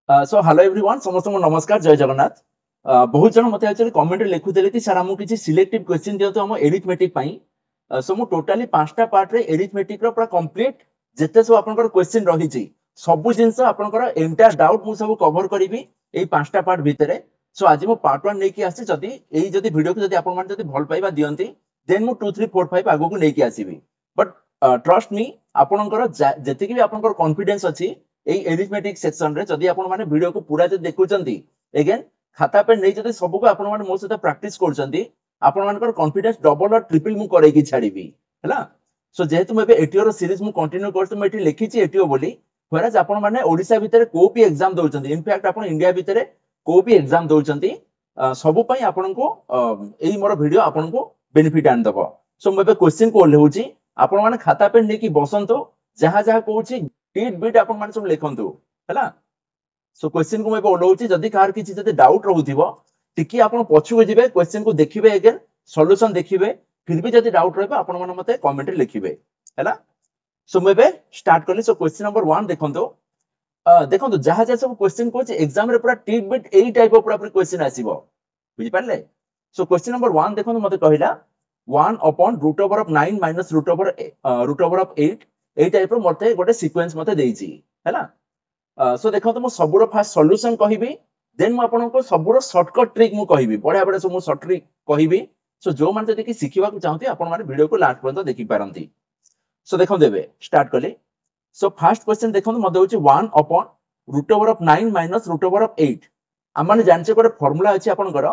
So hello everyone समस्त को नमस्कार जय जगन्नाथ। बहुत जन मत एक्चुअली कमेंट लिखुले कि सर आमको किसी सिलेक्टिव क्वेश्चन दियंतु हम एरिथमेटिक पई। सो मु टोटली पांचटा पार्ट रे एरिथमेटिक रो पूरा कंप्लीट जेते सब आपनकर क्वेश्चन रही छि सब जिंस आपनकर एंटायर डाउट मु सब कवर करिवि एई पांचटा पार्ट भितरे। सो आज मु पार्ट 1 नेकी आसी जदी एई जदी वीडियो को जदी आपन मान जदी भल पाइबा दियंती देन मु 2 3 4 5 आगो को नेकी आसीबी। बट ट्रस्ट मी आपनकर जेतिकी भी आपनकर कॉन्फिडेंस अछि एई एरिथमेटिक सेक्शन रे जदी आपन माने वीडियो को पूरा जदी देखुचंती अगेन खाता पे नै जदी सब को आपन माने मो सहित प्रैक्टिस करचंती आपन मानकर कॉन्फिडेंस डबल और ट्रिपल मु करै की छाड़ीबी हैला। सो जेहेतु मैं एटीओ रो सीरीज मु कंटिन्यू करत मैं एटी लिखी छि एटीओ बोली व्हेरएज आपन माने ओडिसा भितरे को भी एग्जाम दउचंती इनफैक्ट आपन इंडिया भितरे को भी एग्जाम दउचंती सब पई आपन को एई मोर वीडियो आपन को बेनिफिट आन दबो। सो मैं क्वेश्चन को लेहुची आपन माने खाता पे नै की बसंतो जहा जहा कहूची टीट बीट आपन माने सब लिखंतु हैला। सो क्वेश्चन को मैं ओलौची जदी कार किछि जदी डाउट रहउथिबो टिकी आपन पछु जिवे क्वेश्चन को देखिबे अगेन सॉल्यूशन देखिबे फिर भी जदी डाउट रहबा आपन माने मते कमेंट रे लिखिबे हैला। सो मैं स्टार्ट करली। सो क्वेश्चन नंबर 1 देखंतु देखंतु जहा जहा सब क्वेश्चन कोछि एग्जाम रे पूरा टीट बीट एई टाइप ऑफ पूरा क्वेश्चन आसीबो बुझि पारले। सो क्वेश्चन नंबर 1 देखंतु मते कहिला 1 upon root over of 9 minus root over of 8 एई टाइप रो मते गोटे सीक्वेंस मते देइछि हैला। सो देखो मु सबुर फास्ट सॉल्यूशन कहिबी देन मु आपन को सबुर शॉर्टकट ट्रिक मु कहिबी बढ़िया बढ़िया सब मु शॉर्ट ट्रिक कहिबी। सो जो माने जदी कि सिखिबा को चाहती आपन माने वीडियो को लास्ट पर्यंत देखि पारंती। सो देखो देबे स्टार्ट करली। सो फर्स्ट क्वेश्चन देखो मते होची 1 upon root over of 9 minus root over of 8 हम माने जानचे गोटे फार्मूला अछि आपन कर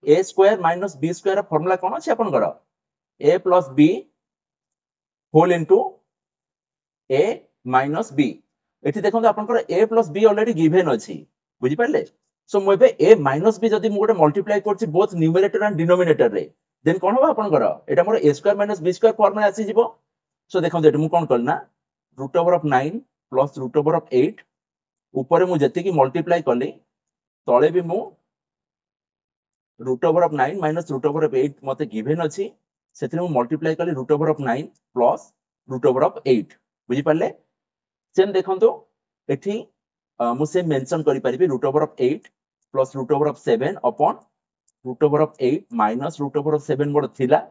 a square minus b square formula कोन अछि आपन कर a plus b whole into a minus b एठी देखो आपनकर a plus b already given अछि बुझि पारले। सो मु एबे a minus b जदी मु गोटे मल्टीप्लाई करछि बोथ न्यूमरेटर एंड डिनोमिनेटर रे देन कोन होबा आपनकर एटा मोर a square minus b square formula आसी जिवो। सो देखो एठी मु कोन करना root over of 9 plus root over of 8 ऊपर मु जति की मल्टीप्लाई करली तळे भी मु root over of 9 minus root over of 8 मते गिवन अछि सेथिरे मु मल्टीप्लाई करली root over of 9 plus root over of 8 बुझि पारले। सेम देखंतु एठी मु से मेंशन करि परिबे root over of 8 plus root over of 7 upon root over of 8 minus root over of 7 मोर थिला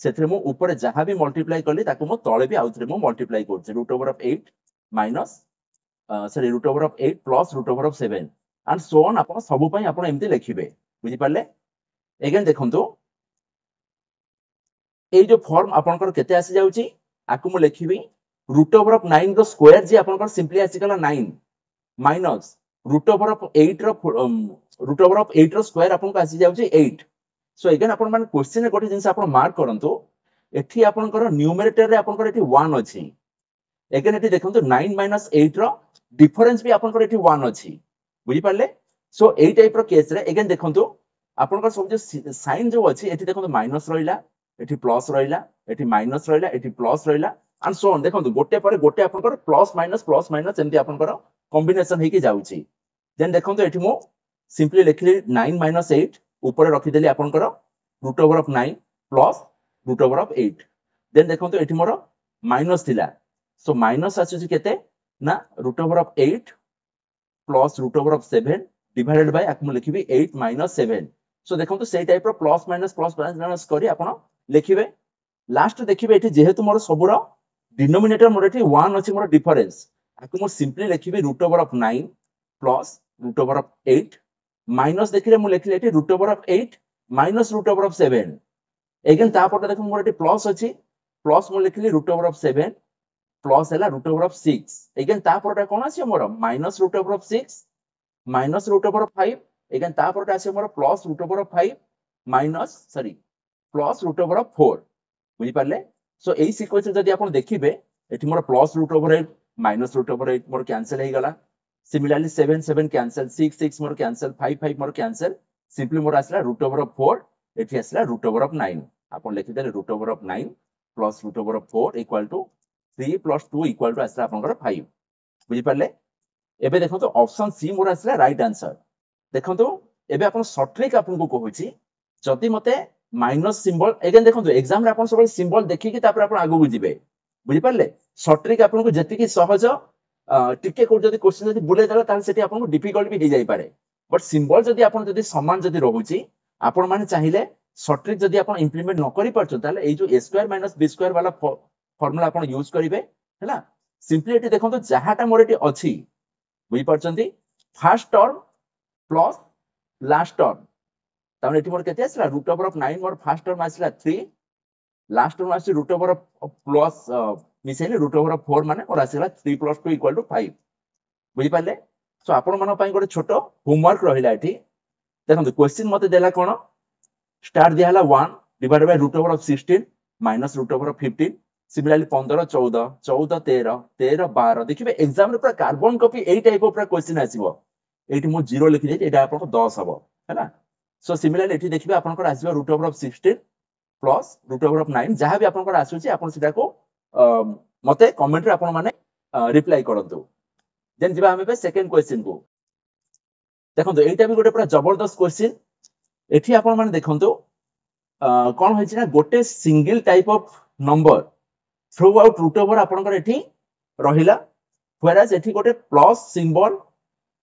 सेथिरे मु ऊपर जहां भी मल्टीप्लाई करली ताकू मु तळे भी आउथरे मु मल्टीप्लाई करछि root over of 8 minus sorry root over of 8 plus root over of 7 and so on आपण सब पई आपण एम्ति लिखिबे बुझि पारले। अगेन देखंतु ए जो फॉर्म आपनकर केते आसी जाउची आकु मु लिखिबी रूट ओवर ऑफ 9 रो स्क्वायर जे आपनकर सिंपली आसी गला 9 माइनस रूट ओवर ऑफ 8 रो स्क्वायर आपन को आसी जाउची 8। सो अगेन आपन मान क्वेश्चन रे गोटे जिंस आपन मार्क करंतु एठी आपनकर न्यूमरेटर रे आपनकर एठी 1 अछि अगेन एठी देखंतु 9 माइनस 8 रो डिफरेंस भी आपनकर एठी 1 अछि बुझि पारले। सो एई टाइप रो केस रे अगेन देखंतु आपनकर सब जो साइन जो अछि एठी देखंतु माइनस रहिला एठी प्लस रहिला एठी माइनस रहिला एठी प्लस रहिला एंड सो ऑन देखंतु गोटे पर गोटे आपनकर प्लस माइनस एंती आपनकर कॉम्बिनेशन हेकी जाउची। देन देखंतु एठी मो सिंपली लिखली 9 माइनस 8 ऊपर रखि देली आपनकर root over of 9 plus root over of 8 then देखंतु एठी मोर माइनस थिला सो माइनस आछी केते ना root over of 8 plus root over of 7 divided by आकु लिखिबी 8 माइनस 7। सो देखंतु सेई टाइप रो प्लस माइनस करी आपण लिखिबे लास्ट देखिबे एठी जेहेतु मोर सबुरो डिनोमिनेटर मोर एठी 1 अछि मोर डिफरेंस आकु मो सिंपली लिखिबी root over of 9 plus root over of 8 minus देखिले मु लिखिले एठी root over of 8 minus root over of 7 again ता पटे देखो मोर एठी प्लस अछि प्लस मु लिखिली रूट ओवर ऑफ 7 प्लस हैला रूट ओवर ऑफ 6 अगेन ता पटे कोन अछि मोर minus root over of 6 minus root over of 5 again ता पटे अछि मोर plus root over of 5 minus sorry plus root over of 4 बुझि पारले। सो एई सीक्वेंस जदी आपण देखिबे एठी मोर plus root over 8 minus root over 8 मोर कैंसिल हे गला सिमिलरली 7 7 कैंसिल 6 6 मोर कैंसिल 5 5 मोर कैंसिल सिंपली मोर आसला रूट ओवर ऑफ 4 एठी आसला रूट ओवर ऑफ 9 आपण लिखि देले root over of 9 plus root over of 4 equal to 3 plus 2 equal to आसला आपनकर 5 बुझि पारले। एबे देखंतु ऑप्शन सी मोर आसला राइट आंसर देखंतु एबे आपण शॉर्ट ट्रिक आपन को कहूची जदी मते माइनस सिंबल अगेन देखंतु एग्जाम रे आपण सब सिंबल देखि कि तापर आपण आगु बुझिबे बुझि पारले शॉर्ट ट्रिक आपन को जति कि सहज टिके को जदी क्वेश्चन जदी बुले देला ताल सेठी आपन को डिफिकल्ट भी हे जाई पारे बट सिंबल जदी आपन जदी समान जदी रहूची आपन माने चाहिए शॉर्ट ट्रिक जदी आपन इंप्लीमेंट न करि परछो ताले ए जो a square minus b square वाला फार्मूला आपन यूज करिवे हैला सिंपली एटी देखो तो जहाटा मोर एटी अछि बुझी परछंती first term plus last term तामे एटी मोर केते आसला रूट ओवर ऑफ 9 मोर फर्स्ट टर्म आसला 3 लास्ट टर्म आसी रूट ओवर ऑफ प्लस मिसेले रूट ओवर ऑफ 4 माने और आसीला 3 + 2 = 5 बुझी पाले सो आपण मन पई गोटे छोटो होमवर्क रहिला एठी देखंतु क्वेश्चन मते देला कोन स्टार दिया हला 1 divided by root over of 16 minus root over of 15 similarly 15 14 14 13 13 12 देखिबे एग्जाम रे पूरा कार्बन कॉपी एई टाइप ऑफ क्वेश्चन आसीबो एठी मु 0 लिखि दे एटा आपन 10 हबो हैला सो सिमिलरली एठी देखिबे आपन को आसीबो root over of 16 plus root over of 9 जहां भी आपन को आसुची आपन सिटा को मते कमेंट रे आपन माने रिप्लाई करंतु देन जिबा हमें पे सेकंड क्वेश्चन को देखंतु एटा भी गोटे पूरा जबरदस्त क्वेश्चन एठी आपन माने देखंतु कोन होइछि ना गोटे single type of number throughout root over आपन को एठी रहिला व्हेरएज एठी गोटे प्लस सिंबल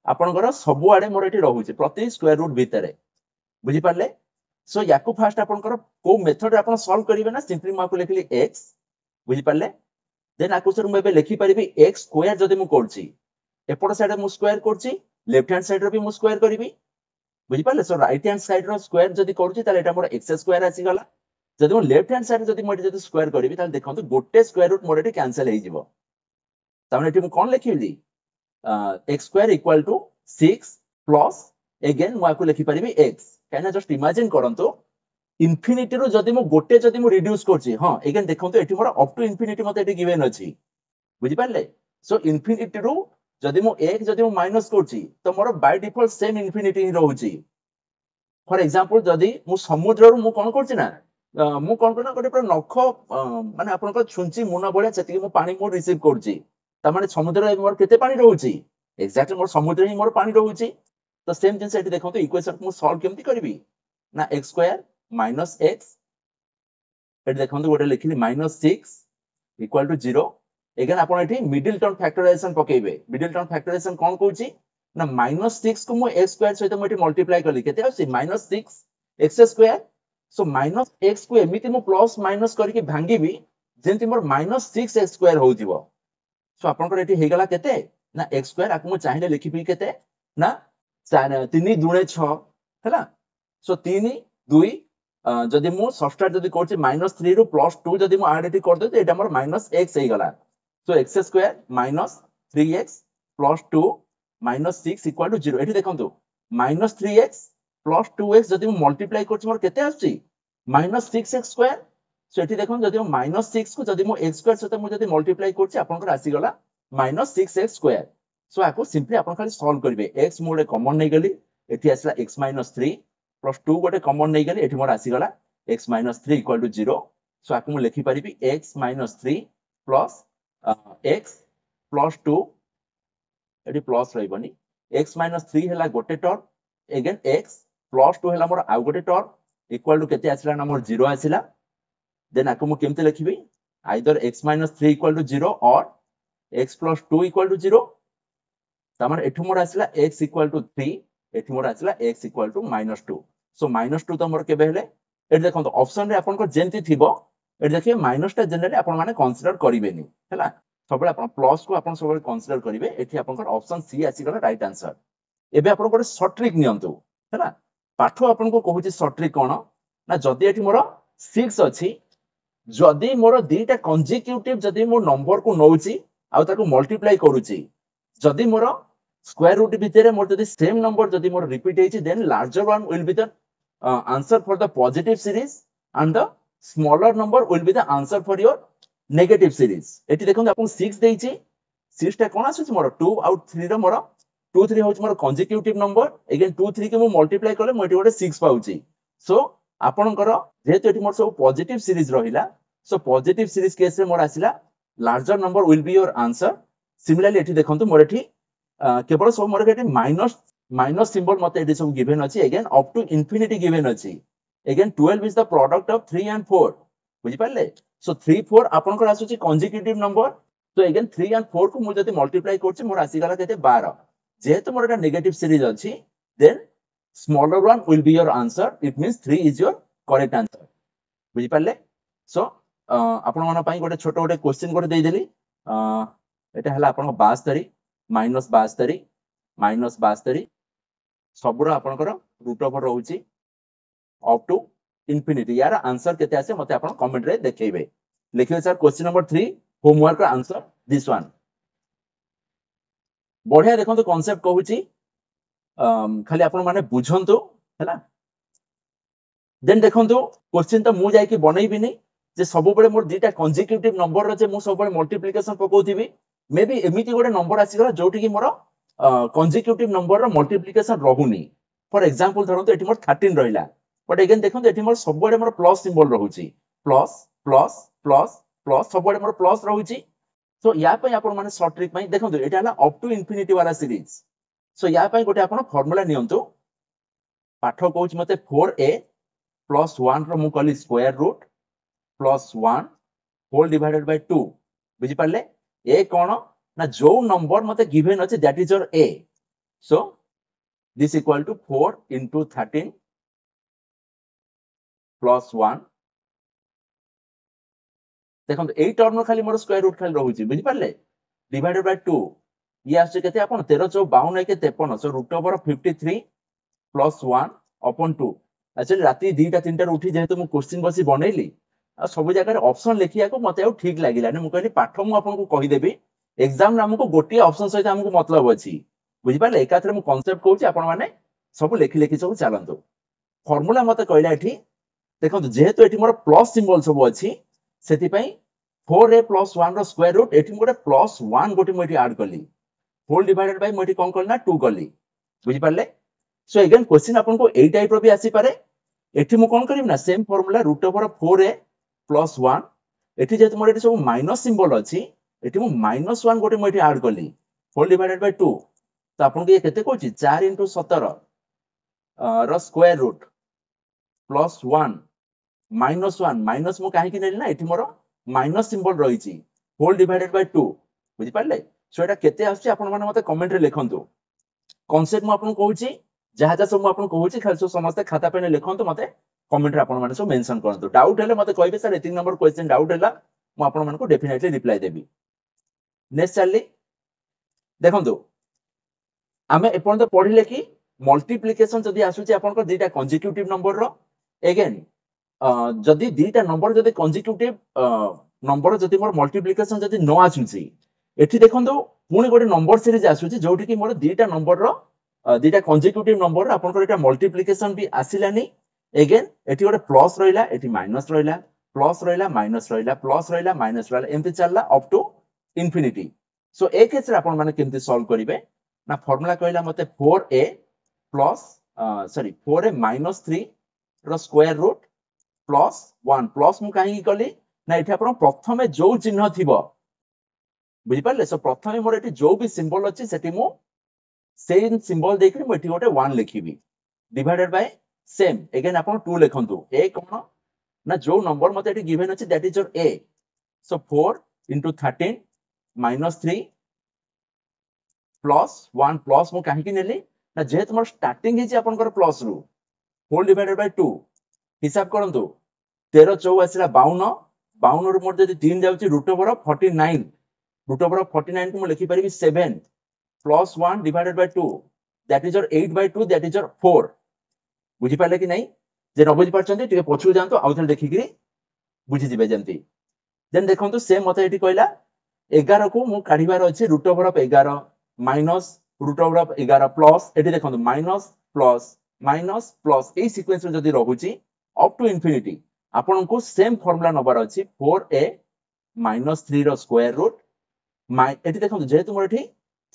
आपन को सब आडे मोर एठी रहउछि प्रति स्क्वायर रूट भितरे बुझी पारले सो याकू फास्ट आपन को को मेथड रे आपन सॉल्व करिवे ना सिंपली म आपको लिखली x बुझी पारले देन आकु सर म एबे लिखि परिबी x स्क्वायर जदी मु करछि एपड साइड मु स्क्वायर करछि लेफ्ट हैंड साइड रो भी मु स्क्वायर करिबी बुझी पारले सो राइट हैंड साइड रो स्क्वायर जदी करछि ताले एटा मोर x स्क्वायर आसी गला जदी मु लेफ्ट हैंड साइड जदी मु जदी स्क्वायर करिबी ताले देखंतु गोटे स्क्वायर रूट मोर एटी कैंसिल हे जिवो तामे एटी मु कोन लिखिबी x square equal to 6 plus again मु आकु लिखि परिबी x कहना जस्ट इमेजिन करंतु इन्फिनिटी रो जदी मु गोटे जदी मु रिड्यूस करछि हां अगेन देखंतु एटी मोर अप टू इन्फिनिटी मते एटी गिवन अछि बुझि पारले सो इन्फिनिटी रो जदी मु 1 जदी मु माइनस करछि तो मोर बाय डिफॉल्ट सेम इन्फिनिटी ही रहउछि फॉर एग्जांपल जदी मु समुद्र रो मु कोन करछि ना मु कोन करना गोटे पूरा नख माने आपन को छुंची मुना बळिया सेति मु पानी मु रिसीव करछि त माने समुद्र रे मोर केते पानी रहउछि एक्जेक्टली मोर समुद्र ही मोर पानी रहउछि तो सेम जिंस एटी देखंतु इक्वेशन मु सॉल्व केमति करबी ना x स्क्वायर माइनस x एटी देखंतु गोटे लिखिली -6 इक्वल टू 0 अगेन आपण एटी मिडिल टर्म फैक्टराइजेशन पकेबे मिडिल टर्म फैक्टराइजेशन कोन कहूची ना -6 को मु x स्क्वायर सहित मु एटी मल्टीप्लाई करली केते आसी -6 x स्क्वायर सो -x को एमिति मु प्लस माइनस करके भांगीबी जेंति मोर -6 x स्क्वायर होजिवो सो आपण को एटी हे गला केते ना x स्क्वायर आकु मु चाहिले लिखिबी केते ना 3 दुणे 6 हैला सो 3 2 जदी मु सब्सट्रैक्ट जदी करछि -3 रो +2 जदी मु ऐड एटी कर दे एटा हमर -x हे गला सो x स्क्वायर -3x + 2 -6 = 0 एठी देखंतु -3x + 2x जदी मु मल्टीप्लाई करछि मोर केते आछि -6x स्क्वायर सो एठी देखंतु जदी मु -6 को जदी मु x स्क्वायर सते मु जदी मल्टीप्लाई करछि आपन को राशि गला -6x स्क्वायर सो आको सिंपली आपन खाली सॉल्व करिवे x मोडे कॉमन नै गली एठी आसला x - 3 + 2 गोटे कॉमन नै गली एठी मोर आसी गला x - 3 = 0 सो आको मु लिखि परिबी x - 3 प्लस x + 2 एठी प्लस रहइबनी x - 3 हला गोटे टर्म अगेन x + 2 हला मोर आ गोटे टर्म इक्वल टू केते आसिला ना मोर 0 आसिला देन आको मु केमते लिखिबी आइदर x - 3 = 0 और x + 2 = 0 तमन एठु मोर आसिला x = 3 एठु मोर आसिला x = -2 सो -2 त मोर केबे हेले एठ देखंतो ऑप्शन रे आपन को जेंति थिबो एठ देखिए माइनस टा जनरली आपन माने कंसीडर करिवेनी हैला सबले आपन प्लस को आपन सबले कंसीडर करिवे एठी आपन को ऑप्शन सी आसी गला राइट आंसर एबे आपन को शॉर्ट ट्रिक नियंतु हैला पाठो आपन को कहूची शॉर्ट ट्रिक कोन ना जदी एठी मोर 6 अछि जदी मोर दीटा कंसेक्यूटिव जदी मो नंबर को नौची आ ताको मल्टीप्लाई करूची जदी मोर स्क्वायर रूट भितरे मोर जदी सेम नंबर जदी मोर रिपीट हेची then larger one will be the answer for the positive series and the smaller number will be the answer for your negative series eighty देखंतु आपन 6 देइची 6 टा कोन आछी मोर 2 आउट 3 रो मोर 2 3 होची मोर कंसेक्यूटिव नंबर अगेन 2 3 के मो multiply करले मोटी गोटे 6 पाउची सो आपनकर जेहेतु एटी मोर सब पॉजिटिव सीरीज रहिला सो पॉजिटिव सीरीज केस रे मोर आसिला larger number will be your answer similarly एटी देखंतु मोर एटी केवल सब मोर एटी माइनस सिंबल मते एटी सब गिवन अछि again up to infinity given अछि again 12 is the product of 3 and 4 बुझि पाले सो 3 4 आपनकर आसुची कंसेक्यूटिव नंबर तो अगेन 3 एंड 4 को मुझे मल्टीप्लाई करछि मोर आसी गला केते 12 जेहेतु मोर एटा नेगेटिव सीरीज अछि then smaller one will be your answer it means 3 is your correct answer बुझि पाले सो आपण मन पई गोटे छोट गोटे क्वेश्चन गोटे देई देली एटा हला आपण 72 माइनस 72 सबुरा आपनकर रूट ओवर रहउची अप टू इंफिनिटी यार आंसर केते आसे मते आपण कमेंट रे देखैबे लिखिबे sir question number 3 homework answer this one बढ़िया देखो कॉन्सेप्ट कहूची खाली आपण माने बुझंतु हैला देन देखंतु क्वेश्चन तो मु जाय कि बनैबिनी जे सब बेले मोर दुटा कंसेक्यूटिव नंबर रे जे मु सब बेले मल्टीप्लिकेशन पकोथिबी मे बी एमिति गोटे नंबर आसी गला जोटी कि मोर कंसेक्यूटिव नंबर रो मल्टीप्लिकेशन रहउनी फॉर एग्जांपल धरंतु एठी मोर 13 रहिला बट अगेन देखंतु एठी मोर सब बेले मोर प्लस सिंबल रहउची प्लस प्लस प्लस प्लस सब बेले मोर प्लस रहउची सो या पई आपण माने शॉर्ट ट्रिक पई देखंतु एटा हला अप टू इंफिनिटी वाला सीरीज सो या पई गोटे आपण फार्मूला नियंतु पाठ कहूच मते 4a प्लस 1 रो मु कली square root plus 1 whole divided by 2 बुझी पाले ए कोन ना जो नंबर मते गिवन अछि that is your a so this equal to 4 into 13 plus 1 देखो ए टर्म खाली मोर स्क्वायर रूट खाली रहउची बुझी पाले डिवाइडेड बाय 2 ये आसे केते आपण 13 4 52 के 53 so root over 53 plus 1 upon 2 actually राती 2टा 3टा उठी जेहेतु मु क्वेश्चन बसी बनैली आ सब जगह रे ऑप्शन लेखिया को मते आ ठीक लागिला ने मु कहली पाठ मु आपन को कहि देबी एग्जाम रे हमको गोटी ऑप्शन सहित हमको मतलब अछि बुझी पाले एकाथरे मु कांसेप्ट कहूची आपण माने सब लेखि लेखि सब चलंतु फार्मूला मते कहला एठी देखो जेहेतु एठी मोर प्लस सिंबल सब अछि सेति पई 4a plus 1 रो स्क्वायर रूट एठी मोटे प्लस 1 गोटी मोटी ऐड करली होल डिवाइडेड बाय मोटी कोन करना 2 करली बुझी पाले सो अगेन क्वेश्चन आपन को ए टाइप रो भी आसी पारे एठी मु कोन करिम ना same formula root over 4a plus 1 एठी जेतु मोर एठी सब माइनस सिंबल अछि एठी मु माइनस 1 गोटी मोटी ऐड करली होल डिवाइडेड बाय 2 तो आपन को ये केते कहूची 4 into 17 रो square root plus 1 minus 1 minus मु काहे कि नेली ना एठी मोर माइनस सिंबल रहिची होल डिवाइडेड बाय 2 बुझी पाले सो एटा केते आछि आपण माने मते कमेंट रे लिखंतु कांसेप्ट मु आपन कहूची जहा जहा सब मु आपन कहूची खाली सब समस्त खाता पेने लिखंतु मते कमेंट रे आपण माने सब मेंशन करंतु डाउट हेले मते कहबे सर 3 नंबर क्वेश्चन डाउट हेला मु आपण माने को डेफिनेटली रिप्लाई देबी नेक्स्ट चलली देखंतु आमे एपन तो पढिले कि मल्टीप्लिकेशन जदी आसुची आपण को दुटा कंसेक्यूटिव नंबर रो अगेन जदी दुटा नंबर जदी कंसेक्यूटिव नंबर जदी मोर मल्टीप्लिकेशन जदी न आसुची एठी देखंतु पुणी गोटे नंबर सीरीज आसुची जोठी कि मोर दुटा नंबर रो दुटा कंसेक्यूटिव नंबर आपण को एटा मल्टीप्लिकेशन भी आसिलानी अगेन एठी गोटे प्लस रहिला एठी माइनस रहिला प्लस रहिला माइनस रहिला प्लस रहिला माइनस रहिला एमति चलला अप टू इंफिनिटी सो ए केस रे आपण माने केमति सॉल्व करिवे ना फार्मूला कहला मते 4a प्लस 4a माइनस 3 रो स्क्वायर रूट प्लस 1 प्लस मु काहे कली ना एठी आपण प्रथमे जो चिन्ह थिबो बुझी पाले सो प्रथमे मोर एठी जो भी सिंबल अछि सेठी मु सेम सिंबल देखि मु एठी गोटे 1 लिखिबी डिवाइडेड बाय सेम अगेन आपण 2 लिखंतु ए कोन ना जो नंबर मते एठी गिवन अछि that is your a so 4 into 13 minus 3 plus 1 plus मु काहे कि नेली ना जेहेतु मोर स्टार्टिंग हिची आपण कर प्लस रु होल डिवाइडेड बाय 2 हिसाब करंतु 13 4 आसिला 52 52 रु मोर जदी 3 जाउची रूट ओवर 49 रूट ओवर 49 को मु लिखि परिबी 7 plus 1 divided by 2 that is your 8 by 2 that is your 4 बुझी पाले कि नहीं जे न बुझी पारछंती टिके पछु जानतो आउथल देखि कि बुझी जिबे जंती देन देखंतु सेम मते एठी कहला 11 को मु काढिबार अछि root over 11 minus root over 11 plus एठी देखंतु माइनस प्लस ए सीक्वेंस रे जदी रहूची अप टू इंफिनिटी आपन को सेम फार्मूला नंबर अछि 4a माइनस 3 रो स्क्वायर रूट एठी देखंतु जेहेतु मोर एठी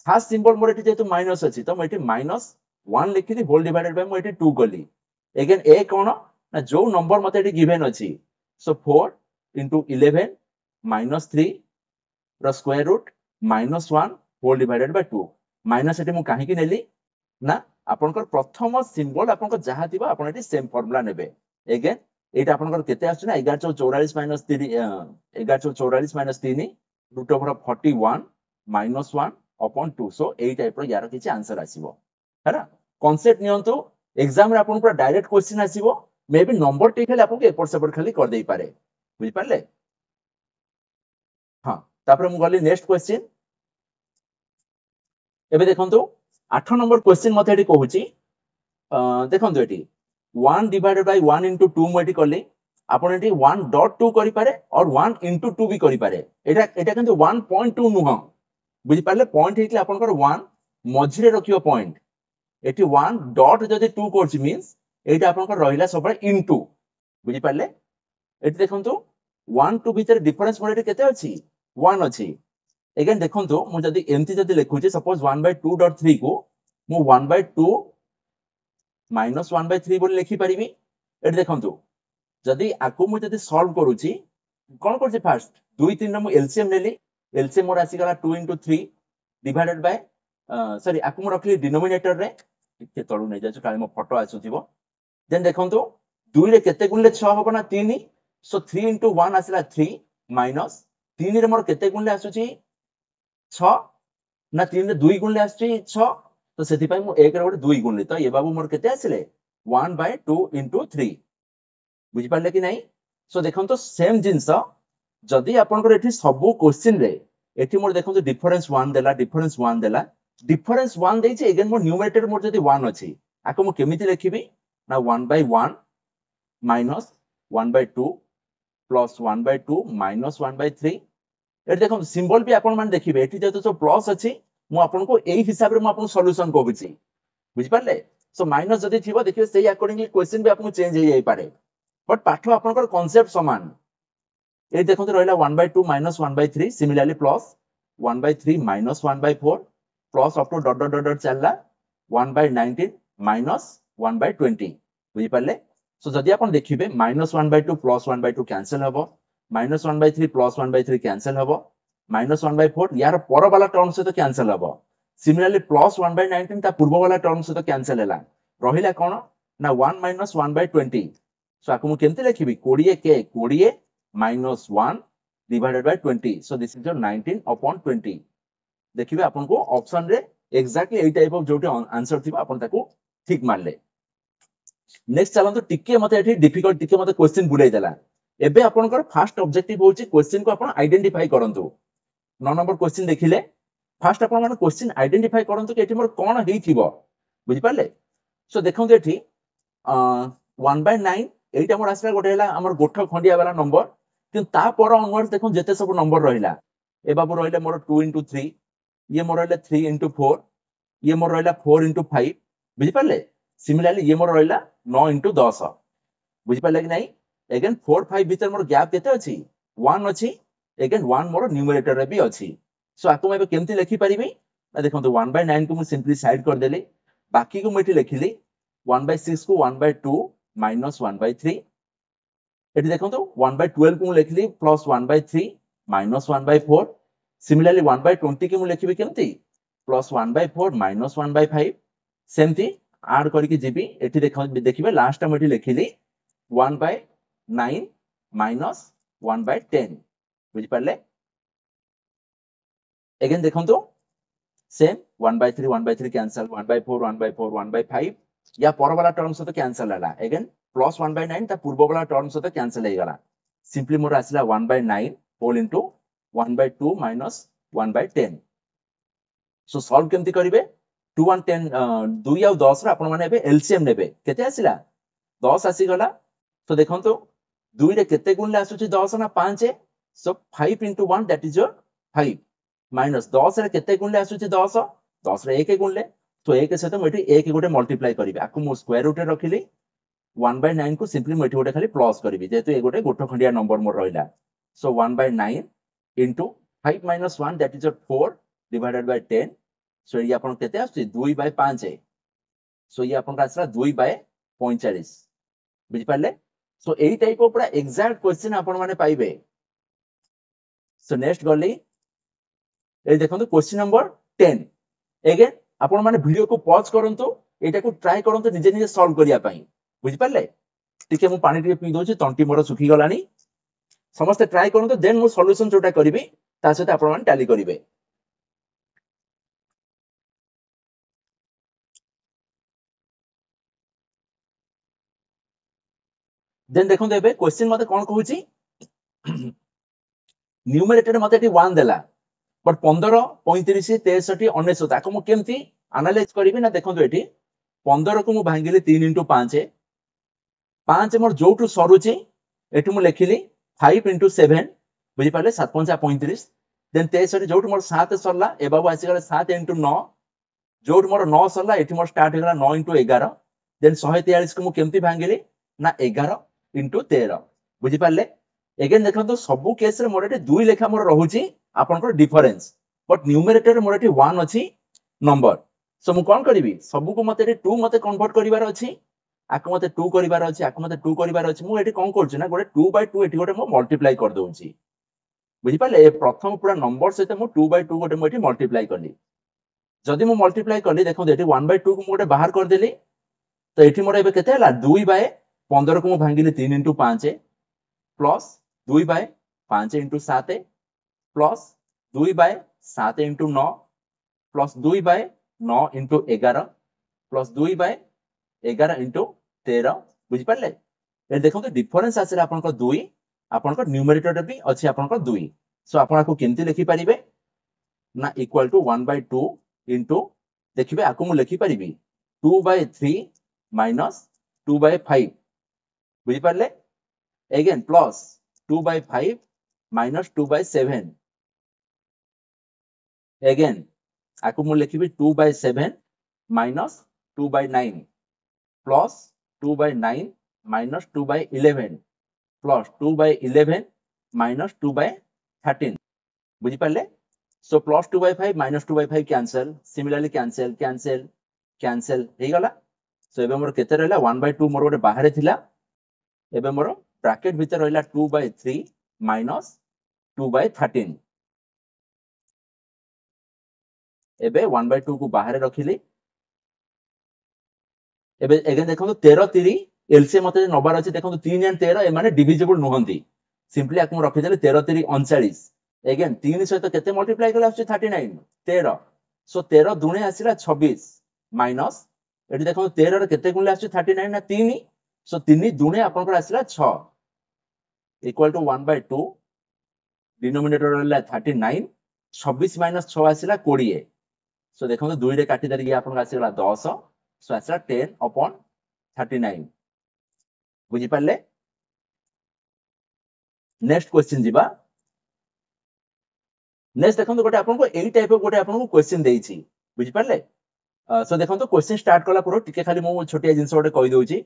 फर्स्ट सिंबल मोर एठी जेहेतु माइनस अछि तो एठी माइनस 1 लिखिली होल डिवाइडेड बाय मो एठी 2 गली अगेन ए कोन ना जो नंबर मते एठी गिवन अछि सो 4 into 11 minus 3 रो square root minus 1 whole divided by 2 minus एठी मु काहे कि नेली ना आपनकर प्रथम सिंबल आपनकर जहा थिबा आपन एठी सेम फार्मूला नेबे अगेन एटा आपनकर केते आछु ना 1144 minus 3 1144 minus 3 root over 41 minus 1 upon 2 so एई टाइप रो यार किछि आंसर आसीबो हैना कांसेप्ट नियंतु एग्जाम रे आपन पूरा डायरेक्ट क्वेश्चन आसीबो मे बी नंबर टिक हेले आपन एपर सेपर खाली कर देई पारे बुझि पारले हां तापर मु गली नेक्स्ट क्वेश्चन एबे देखंतु 8 नंबर क्वेश्चन मते एटी कहूची देखंतु एटी 1 डिवाइडेड बाय 1 into 2 मु एटी करली आपण एटी 1.2 करि पारे और 1 into 2 भी करि पारे एटा किंतु 1.2 नुह बुझि पारले पॉइंट हेतले आपनकर 1 मझिरे रखियो पॉइंट एटी 1 डॉट जदि 2 करछि मींस एटा आपनकर रहिला सबरे इनटू बुझि पारले एटी देखंतु 1 2 भीतर डिफरेंस मोर एटी केते अछि 1 अछि अगेन देखंतु मु जदि एमती जदि लिखुछि सपोज 1/2.3 को मु 1/2 माइनस 1/3 बोली लिखि परिबी एटी देखंतु जदि आकु मु जदि सॉल्व करूछि कोन करछि फर्स्ट 2 3 नु एलसीएम लेली एलसीएम मोर आसी गला 2 into 3 डिवाइडेड बाय सॉरी आकु मु रखली डिनोमिनेटर रे के तळु नै जाछु काले मो फोटो आसुथिबो देन देखंतु 2 रे केते गुणले 6 होबो ना 3 सो 3 into 1 आसिला 3 माइनस 3 रे मोर केते गुणले आसुची 6 ना 3 रे 2 गुणले आसुची 6 तो सेति पय मु 1 रे गोटे 2 गुणले तो ए बाबू मोर केते आसिले 1/2 into 3 बुझि पारले कि नै सो देखंतु सेम जिंस जदि आपनकर एठी सब क्वेश्चन रे एठी मोर देखंतु डिफरेंस 1 देला डिफरेंस 1 देछि अगेन मोर न्यूमरेटर मोर जदि 1 अछि आको मु केमिति लिखिबी ना 1/1 माइनस 1/2 प्लस 1/2 माइनस 1/3 एठी देखंतु सिंबल भी आपन मान देखिबे एठी जेतो जो प्लस अछि मु आपन को एई हिसाब रे मु आपन सॉल्यूशन कहूची बुझि पारले सो माइनस जदि थिबो देखिबे सेही अकॉर्डिंगली क्वेश्चन भी आपन चेंज हे जाई पारे बट पाठ आपनकर कांसेप्ट समान ए देखंतु रहला 1/2 minus 1/3 similarly plus 1/3 minus 1/4 plus up to dot dot dot चलला 1/19 माइनस 1/20 बुझि पारले सो जदि आपन देखिबे माइनस 1/2 प्लस 1/2 कैंसिल हबो माइनस 1/3 प्लस 1/3 कैंसिल हबो माइनस 1/4 यार पर वाला टर्म से तो कैंसिल हबो सिमिलरली प्लस 1/19 ता पूर्व वाला टर्म से तो कैंसिल हैला रहिला कोन ना 1 माइनस 1/20 सो आकु मु केमते लिखिबी 20 के 20 minus 1 divided bye 20 so this is your 19 upon 20 देखिबे आपन को ऑप्शन रे exactly AE type of Jote answer थिबा आपन ताकू ठीक मानले नेक्स्ट चलंतु टिके मते एठी डिफिकल्ट टिके मते क्वेश्चन बुलाई देला एबे आपनकर फर्स्ट ऑब्जेक्टिव होची क्वेश्चन को आपन आइडेंटिफाई करंतु 9 नंबर क्वेश्चन देखिले फर्स्ट आपन माने क्वेश्चन आइडेंटिफाई करंतु कि एठी मोर कोन हेइथिबो बुझि पारले सो देखंतु एठी 1/9 एटा मोर आसला गोटे हैला हमर गोठ खंडिया वाला नंबर किन ता पर ऑनवर्ड्स देखो जेते सब नंबर रहिला ए बाबू रहिले मोर 2 into 3 ये मोर रहिले 3 into 4 ये मोर रहिला 4 into 5 बुझि पारले सिमिलरली ये मोर रहिला 9 into 10 बुझि पारले कि नै अगेन 4 5 भीतर मोर गैप केते अछि 1 अछि अगेन 1 मोर न्यूमरेटर रे भी अछि सो आकु मैं केमति लिखि परिबी देखंतु 1/9 को मु सिंपली साइड कर देली बाकी को मैं एठी लिखिली 1/6 को 1/2 माइनस 1/3 एठी देखंतु 1/12 को मु लिखली प्लस 1/3 माइनस 1/4 सिमिलरली 1/20 के मु लिखिबी केमति प्लस 1/4 माइनस 1/5 सेमति ऐड करके जीबी एठी देखिबे लास्ट टाइम एठी लिखिली 1/9 माइनस 1/10 बुझि पारले अगेन देखंतु सेम 1/3 1/3 कैंसिल 1/4 1/4 1/5 या पर वाला टर्म से तो कैंसिल हला अगेन प्लस 1/9 ता पूर्व वाला टर्म से तो कैंसिल हे गला सिंपली मोर आसिला 1/9 whole into 1/2 minus 1/10 so solve केमति करिवे 2 1 10 2 या 10 रा आपण माने एबे एलसीएम नेबे केते आसिला 10 आसी गला तो देखंतु 2 रे केते गुणले आसुची 10 ना 5 so 5 into 1 that is your 5 minus 10 रे केते गुणले आसुची 10 10 रे 1 गुणले तो 1 सहित मु एठी 1 गोटे मल्टीप्लाई करिवे आकु मु स्क्वायर रूट रे रखिली 1/9 को सिंपली मु एठी गोटे खाली प्लस करिवे जेतु ए गोटे गोठ खंडिया नंबर मोर रहिला सो 1/9 into 5 minus 1 that is your 4 divided by 10 so ये आपन केते आछि 2/5 है सो ये आपन का आछला 2/45 बुझि पाले सो एई टाइप ऑफ पूरा एग्जैक्ट क्वेश्चन आपन माने पाइबे सो नेक्स्ट गली ए देखंतु क्वेश्चन नंबर 10 अगेन आपन माने वीडियो को पॉज करंतु एटा को ट्राई करंतु निजे निजे सॉल्व करिया पई बुझि पाले टिके मु पानी टिके पी दोछि तंटी मोर सुखी गलानी समस्त ट्राई करंतु देन मु सॉल्यूशन जोटा करिवि ता सहित आपण माने टैली करिवे। देन देखंतु एबे क्वेश्चन मते कोन कहूची न्यूमरेटर मते एटी 1 देला बट 15 35 63 69 ताको मु केमती एनालाइज करिवे ना। देखंतु एटी 15 को मु भांगिले 3 * 5 5 मोर जोटू सरुची एठी मु लेखिली 5 * 7 बुझी पाले 7 5 35 देन 63 जोटू मोर 7 सरला ए बाबू आसी गले 7 * 9 जोटू मोर 9 सरला एठी मोर स्टार्ट हे गला 9 * 11 देन 143 को मु केमती भांगिली ना 11 * 13 बुझी पाले। एगेन देखंतु सबु केस रे मोर एठी 2 लेखा मोर रहूची आपनकर डिफरेंस बट न्यूमरेटर मोर एठी 1 अछि नंबर। सो मु कोन करिवि सबु को मते एठी 2 मते कन्वर्ट करिवार अछि आको मते 2 करिवार अछि आको मते 2 करिवार अछि मु एठी कोन करछु ना गोटे 2/2 एठी गोटे मु मल्टीप्लाई कर दोउची बुझी पाले। ए प्रथम पूरा नंबर सहित मु 2/2 गोटे मु एठी मल्टीप्लाई करली जदि मु मल्टीप्लाई करली देखंतु एठी 1/2 को मु गोटे बाहर कर देली तो एठी मोर एबे केते हला 2/15 को मु भांगिले 3 * 5 प्लस 2/5 * 7 प्लस 2/7 * 9 प्लस 2/9 * 11 प्लस 2/11 * 13 बुझी पाले। ए देखंतु डिफरेंस आसिला आपनकर 2 आपनकर न्यूमरेटर रे भी अछि आपनकर 2 सो आपन आको केमती लिखि परिबे ना इक्वल टू 1/2 इनटू देखिबे आको मु लिखि परिबी 2/3 माइनस 2/5 बुझी पाले। अगेन प्लस 2/5 माइनस 2/7 अगेन आको मु लिखिबी 2/7 minus 2/9 plus 2/9 minus 2/11 plus 2/11 minus 2/13 बुझी पाले। So plus 2/5 minus 2/5 cancel similarly cancel cancel cancel हे गला। सो एबे मोर केते रहला 1/2 मोर गोटे बाहर थिला एबे मोर ब्रैकेट भीतर रहला 2/3 माइनस 2/13 एबे 1/2 को बाहर रखिली एबे अगेन देखंतु 13 3 एलसीएम मते नबार अछि देखंतु 3 एंड 13 ए माने डिविजिबल नहंती सिंपली आकु रखि देले 13 3 39 अगेन 3 सहित केते मल्टीप्लाई कला आछि 39 13 सो 13 दुने आसिला 26 माइनस एठी देखंतु 13 रे केते गुणले आछि 39 ना 3 सो 3 दुने आपनकर आसिला 6 इक्वल टू 1/2 डिनोमिनेटर रहला 39 26 माइनस 6 आसिला 20 सो देखंतु 2 रे काटी देली आपन आसिला 10 सो आसिला 10/39 बुझी पाले। नेक्स्ट क्वेश्चन जीवा नेक्स्ट देखंतु गोटे आपन को एई टाइप गोटे आपन को क्वेश्चन देइछि बुझी पाले। सो देखंतु क्वेश्चन स्टार्ट कला पुरो टिके खाली मो छोटिया जिंस गोटे कहि दोउछि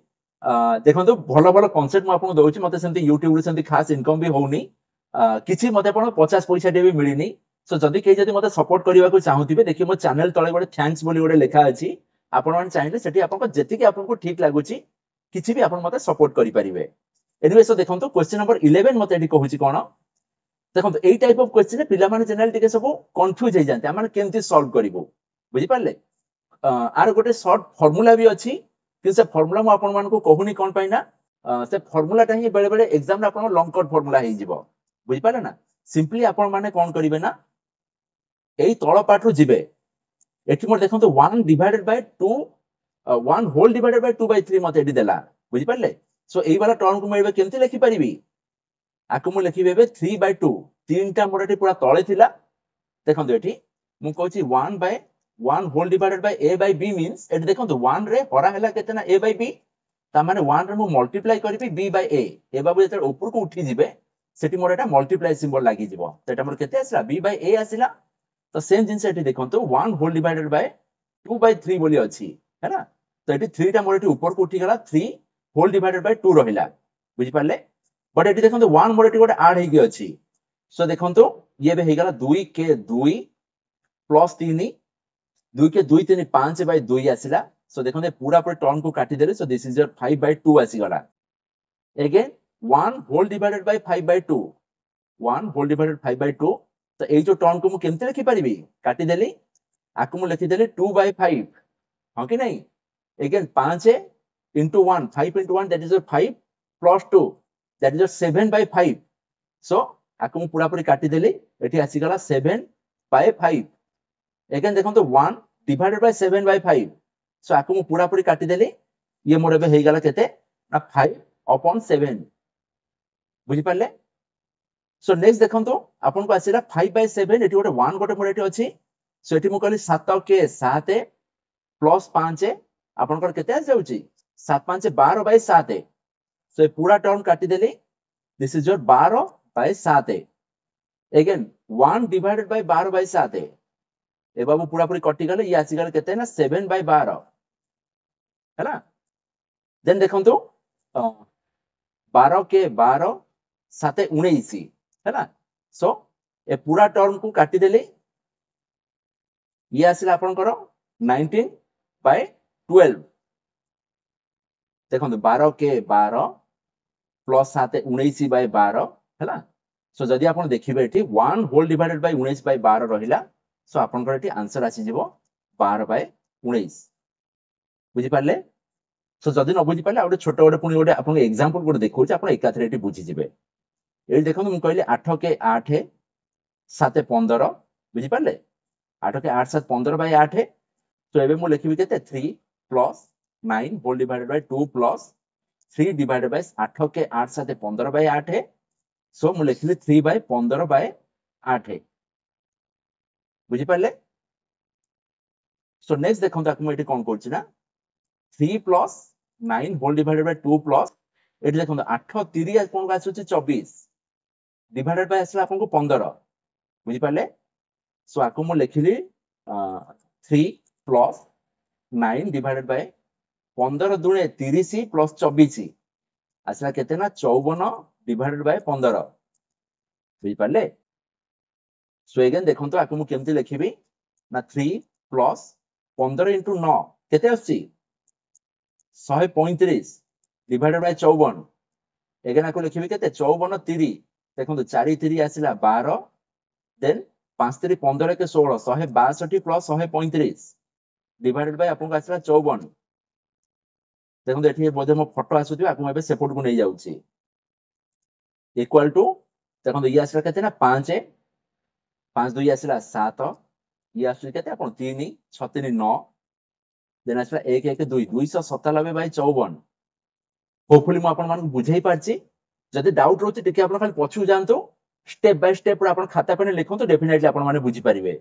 देखंतु भलो भलो कांसेप्ट म आपन दोउछि मते सेंति YouTube रे सेंति खास इनकम भी होउनी किछि मते आपन 50 पैसा दे भी मिलिनी। सो जदि के जदि मते सपोर्ट करिवा को चाहुतिबे देखि मो चैनल तळे गोटे थैंक्स बोली गोटे लेखा अछि आपन मान चाहिले सेठी आपन को जेति कि आपन को ठीक लागुछि किछि भी आपन मते सपोर्ट करि परिबे। एनीवे सो देखंतु क्वेश्चन नंबर 11 मते एठी कहूछि कोन देखंतु एई टाइप ऑफ क्वेश्चन पिला माने जनरल टिके सब कंफ्यूज हे जानते हम केमति सॉल्व करिवो बुझी पाले। आर गोटे शॉर्ट फार्मूला भी अछि कि से फार्मूला म आपन मान को कहूनी कोन पाइना से फार्मूला टा ही बेले बेले एग्जाम रे आपन लॉन्ग कट फार्मूला हे जिवो बुझी पाले ना। सिंपली आपन माने कोन करिवे ना एई तळ पार्ट रु जिवे एठी मोर देखंतु 1 divided by 2 1 whole divided by 2/3 मते एठी देला बुझी पाले। सो एई वाला टर्म को मैं केमति लिखि परिबी आको मु लिखिबे बे 3/2 तीनटा मोर एठी पूरा तळे थिला देखंतु एठी मु कहूची 1/1 whole divided by a by b means एठी देखंतु 1 रे हरा हैला केते ना a by b ता माने 1 रे मु मल्टीप्लाई करबी b by a ए बाबू जेते ऊपर को उठी जिवे सेठी मोर एटा मल्टीप्लाई सिंबल लागि जिवो तो एटा मोर केते आसिला b by a आसिला। तो सेम जिंस एठी देखंतु 1 होल डिवाइडेड बाय 2/3 बोली अछि हैना तो एठी 3 टा मोर एठी ऊपर को उठी गला 3 होल डिवाइडेड बाय 2 रहिला बुझी पाले। बट एठी देखंतु 1 मोर एठी गोटे ऐड हेगी अछि सो देखंतु ये बे हेगला 2 के 2 प्लस 3 2 के 2 3 5/2 आसिला। सो देखंतु पूरा पूरा टर्म को काटी देले सो दिस इज योर 5/2 आसी गला। Again 1 whole divided by 5/2 1 whole divided 5/2 तो एई जो टर्म को मु केमते लिखि परिबी काटी देली आकु मु लिखि देली 2/5 हां कि नहीं। Again 5 into 1 5 into 1 that is your 5 plus 2 that is your 7/5 so आकु मु पूरा पूरी काटी देली एठी आसी गला 7/5 अगेन देखंतु 1 डिवाइडेड बाय 7/5 सो आकु मु पूरा पूरी काटी देली ये मोर एबे हे गला केते ना 5/7 बुझी पाले सो नेक्स्ट देखंतु आपन को आसीला 5/7 एठी गोटे 1 गोटे मोर एठी अछि सो एठी मु कहली 7 के 7 प्लस 5 आपन को केते आ जाउची 7 5 12/7 सो ये पूरा टर्म काटी देली this is your 12/7 again 1 divided by 12/7 ए बाबू पूरा पूरी कटि गले ये आसी गले केते ना 7/12 हैला देन देखंतु 12 के 12 7 19 हैला सो ए पूरा टर्म को काटी देली ये आसीला आपन करो 19/12 देखंतु 12 के 12 प्लस 7 19/12 हैला सो जदि आपन देखिबे एठी 1 होल डिवाइडेड बाय 19/12 रहिला सो आपन को एठी आंसर आसी जिवो 12/19 बुझी पाले सो जदि न बुझी पाले आउटे छोट गोटे पुनी गोटे आपन एग्जांपल गोटे देखौछ आपन एकाथरे एठी बुझी जिवे एठी देखंतु मु कहली 8 के 8 7 15 बुझी पाले 8 के 8 7 15/8 तो एबे मु लिखिबी केते 3 plus 9 whole divided by 2 plus 3 divided by 8 के 8 7 15/8 सो मु लिखिली 3/15/8 बुझी पाले सो नेक्स्ट देखंतु आकु एठी कोन करछि ना 3 plus 9 whole divided by 2 plus एठी देखंतु 8 3 कोन आसुछि 24 डिवाइडेड बाय आसला आपन को 15 बुझी पाले सो आकु मु लिखिली 3 प्लस 9 डिवाइडेड बाय 15 दुणे 30 प्लस 24 आसला केते ना 54 डिवाइडेड बाय 15 बुझी पाले सो अगेन देखंतु आकु मु केमति लिखिबी ना 3 प्लस 15 into 9 केते आछि 135 डिवाइडेड बाय 54 अगेन आकु लिखिबी केते 54 3 देखंतु 4 3 आसिला 12 देन 5 3 15 के 16 162 प्लस 135 डिवाइडेड बाय आपन को आसिला 54 देखंतु एठी बोधे मो फोटो आसुथि आकु एबे सेपोर्ट को नै जाउछि इक्वल टू देखंतु ये आसिला केते ना 5 5 2 आसिला 7 ये आसुथि केते आपन 3 6 3 9 देन आसिला 1 1 2 297/54 होपफुली मो आपन मान बुझाई पारछि जदि डाउट रहउछि टिके आपन खाली पछु जानतो स्टेप बाय स्टेप पर आपन खाता पे लिखंतु डेफिनेटली आपन माने बुझी परिबे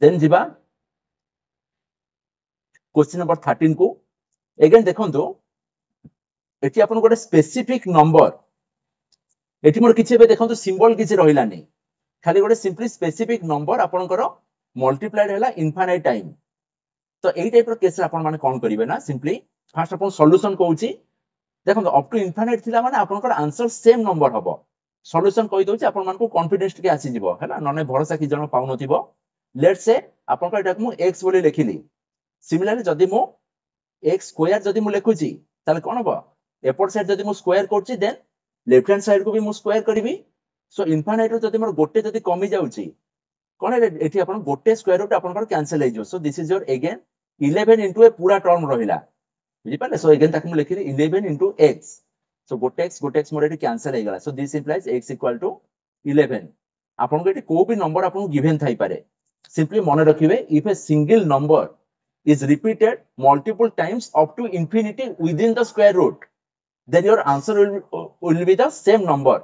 देन जिबा क्वेश्चन नंबर 13 को अगेन देखंतु एठी आपन गोटे स्पेसिफिक नंबर एठी मोर किछि बे देखंतु सिंबल किछि रहिलानी खाली गोटे सिंपली स्पेसिफिक नंबर आपन करो मल्टीप्लाइड हैला इनफाइनाइट टाइम तो एई टाइप रो केस आपन माने कोन करिवे ना सिंपली फर्स्ट आपन सॉल्यूशन कहउछि देखंतु अप टू इनफाइनाइट थिला माने आपन को आंसर सेम नंबर हबो सॉल्यूशन कहि दोछि आपन मान को कॉन्फिडेंस के आसी जिवो हैला नने भरोसा कि जण पाउ नथिबो लेट्स से आपन को एटा मु x बोली लिखिली सिमिलरली जदि मु x स्क्वायर जदि मु लिखुछि ताले कोन हबो एपोर्ट साइड जदि मु स्क्वायर करछि देन लेफ्ट हैंड साइड को भी मु स्क्वायर करबी सो इनफाइनाइट रो जदि मोर गोटे जदि कमी जाउछि कोन एठी आपन गोटे स्क्वायर रूट आपन को कैंसिल हे जो so this is your again 11 into ए पूरा टर्म रहिला बुझी पाले सो अगेन ताकि मु लिखिली 11 into x सो गोटे x मोर एठी कैंसिल हे गला so this implies x equal to 11 आपन को एठी को भी नंबर आपन को गिवन थाई पारे सिंपली मन रखिबे if a single number is repeated multiple times up to infinity within the square root then your answer will be the same number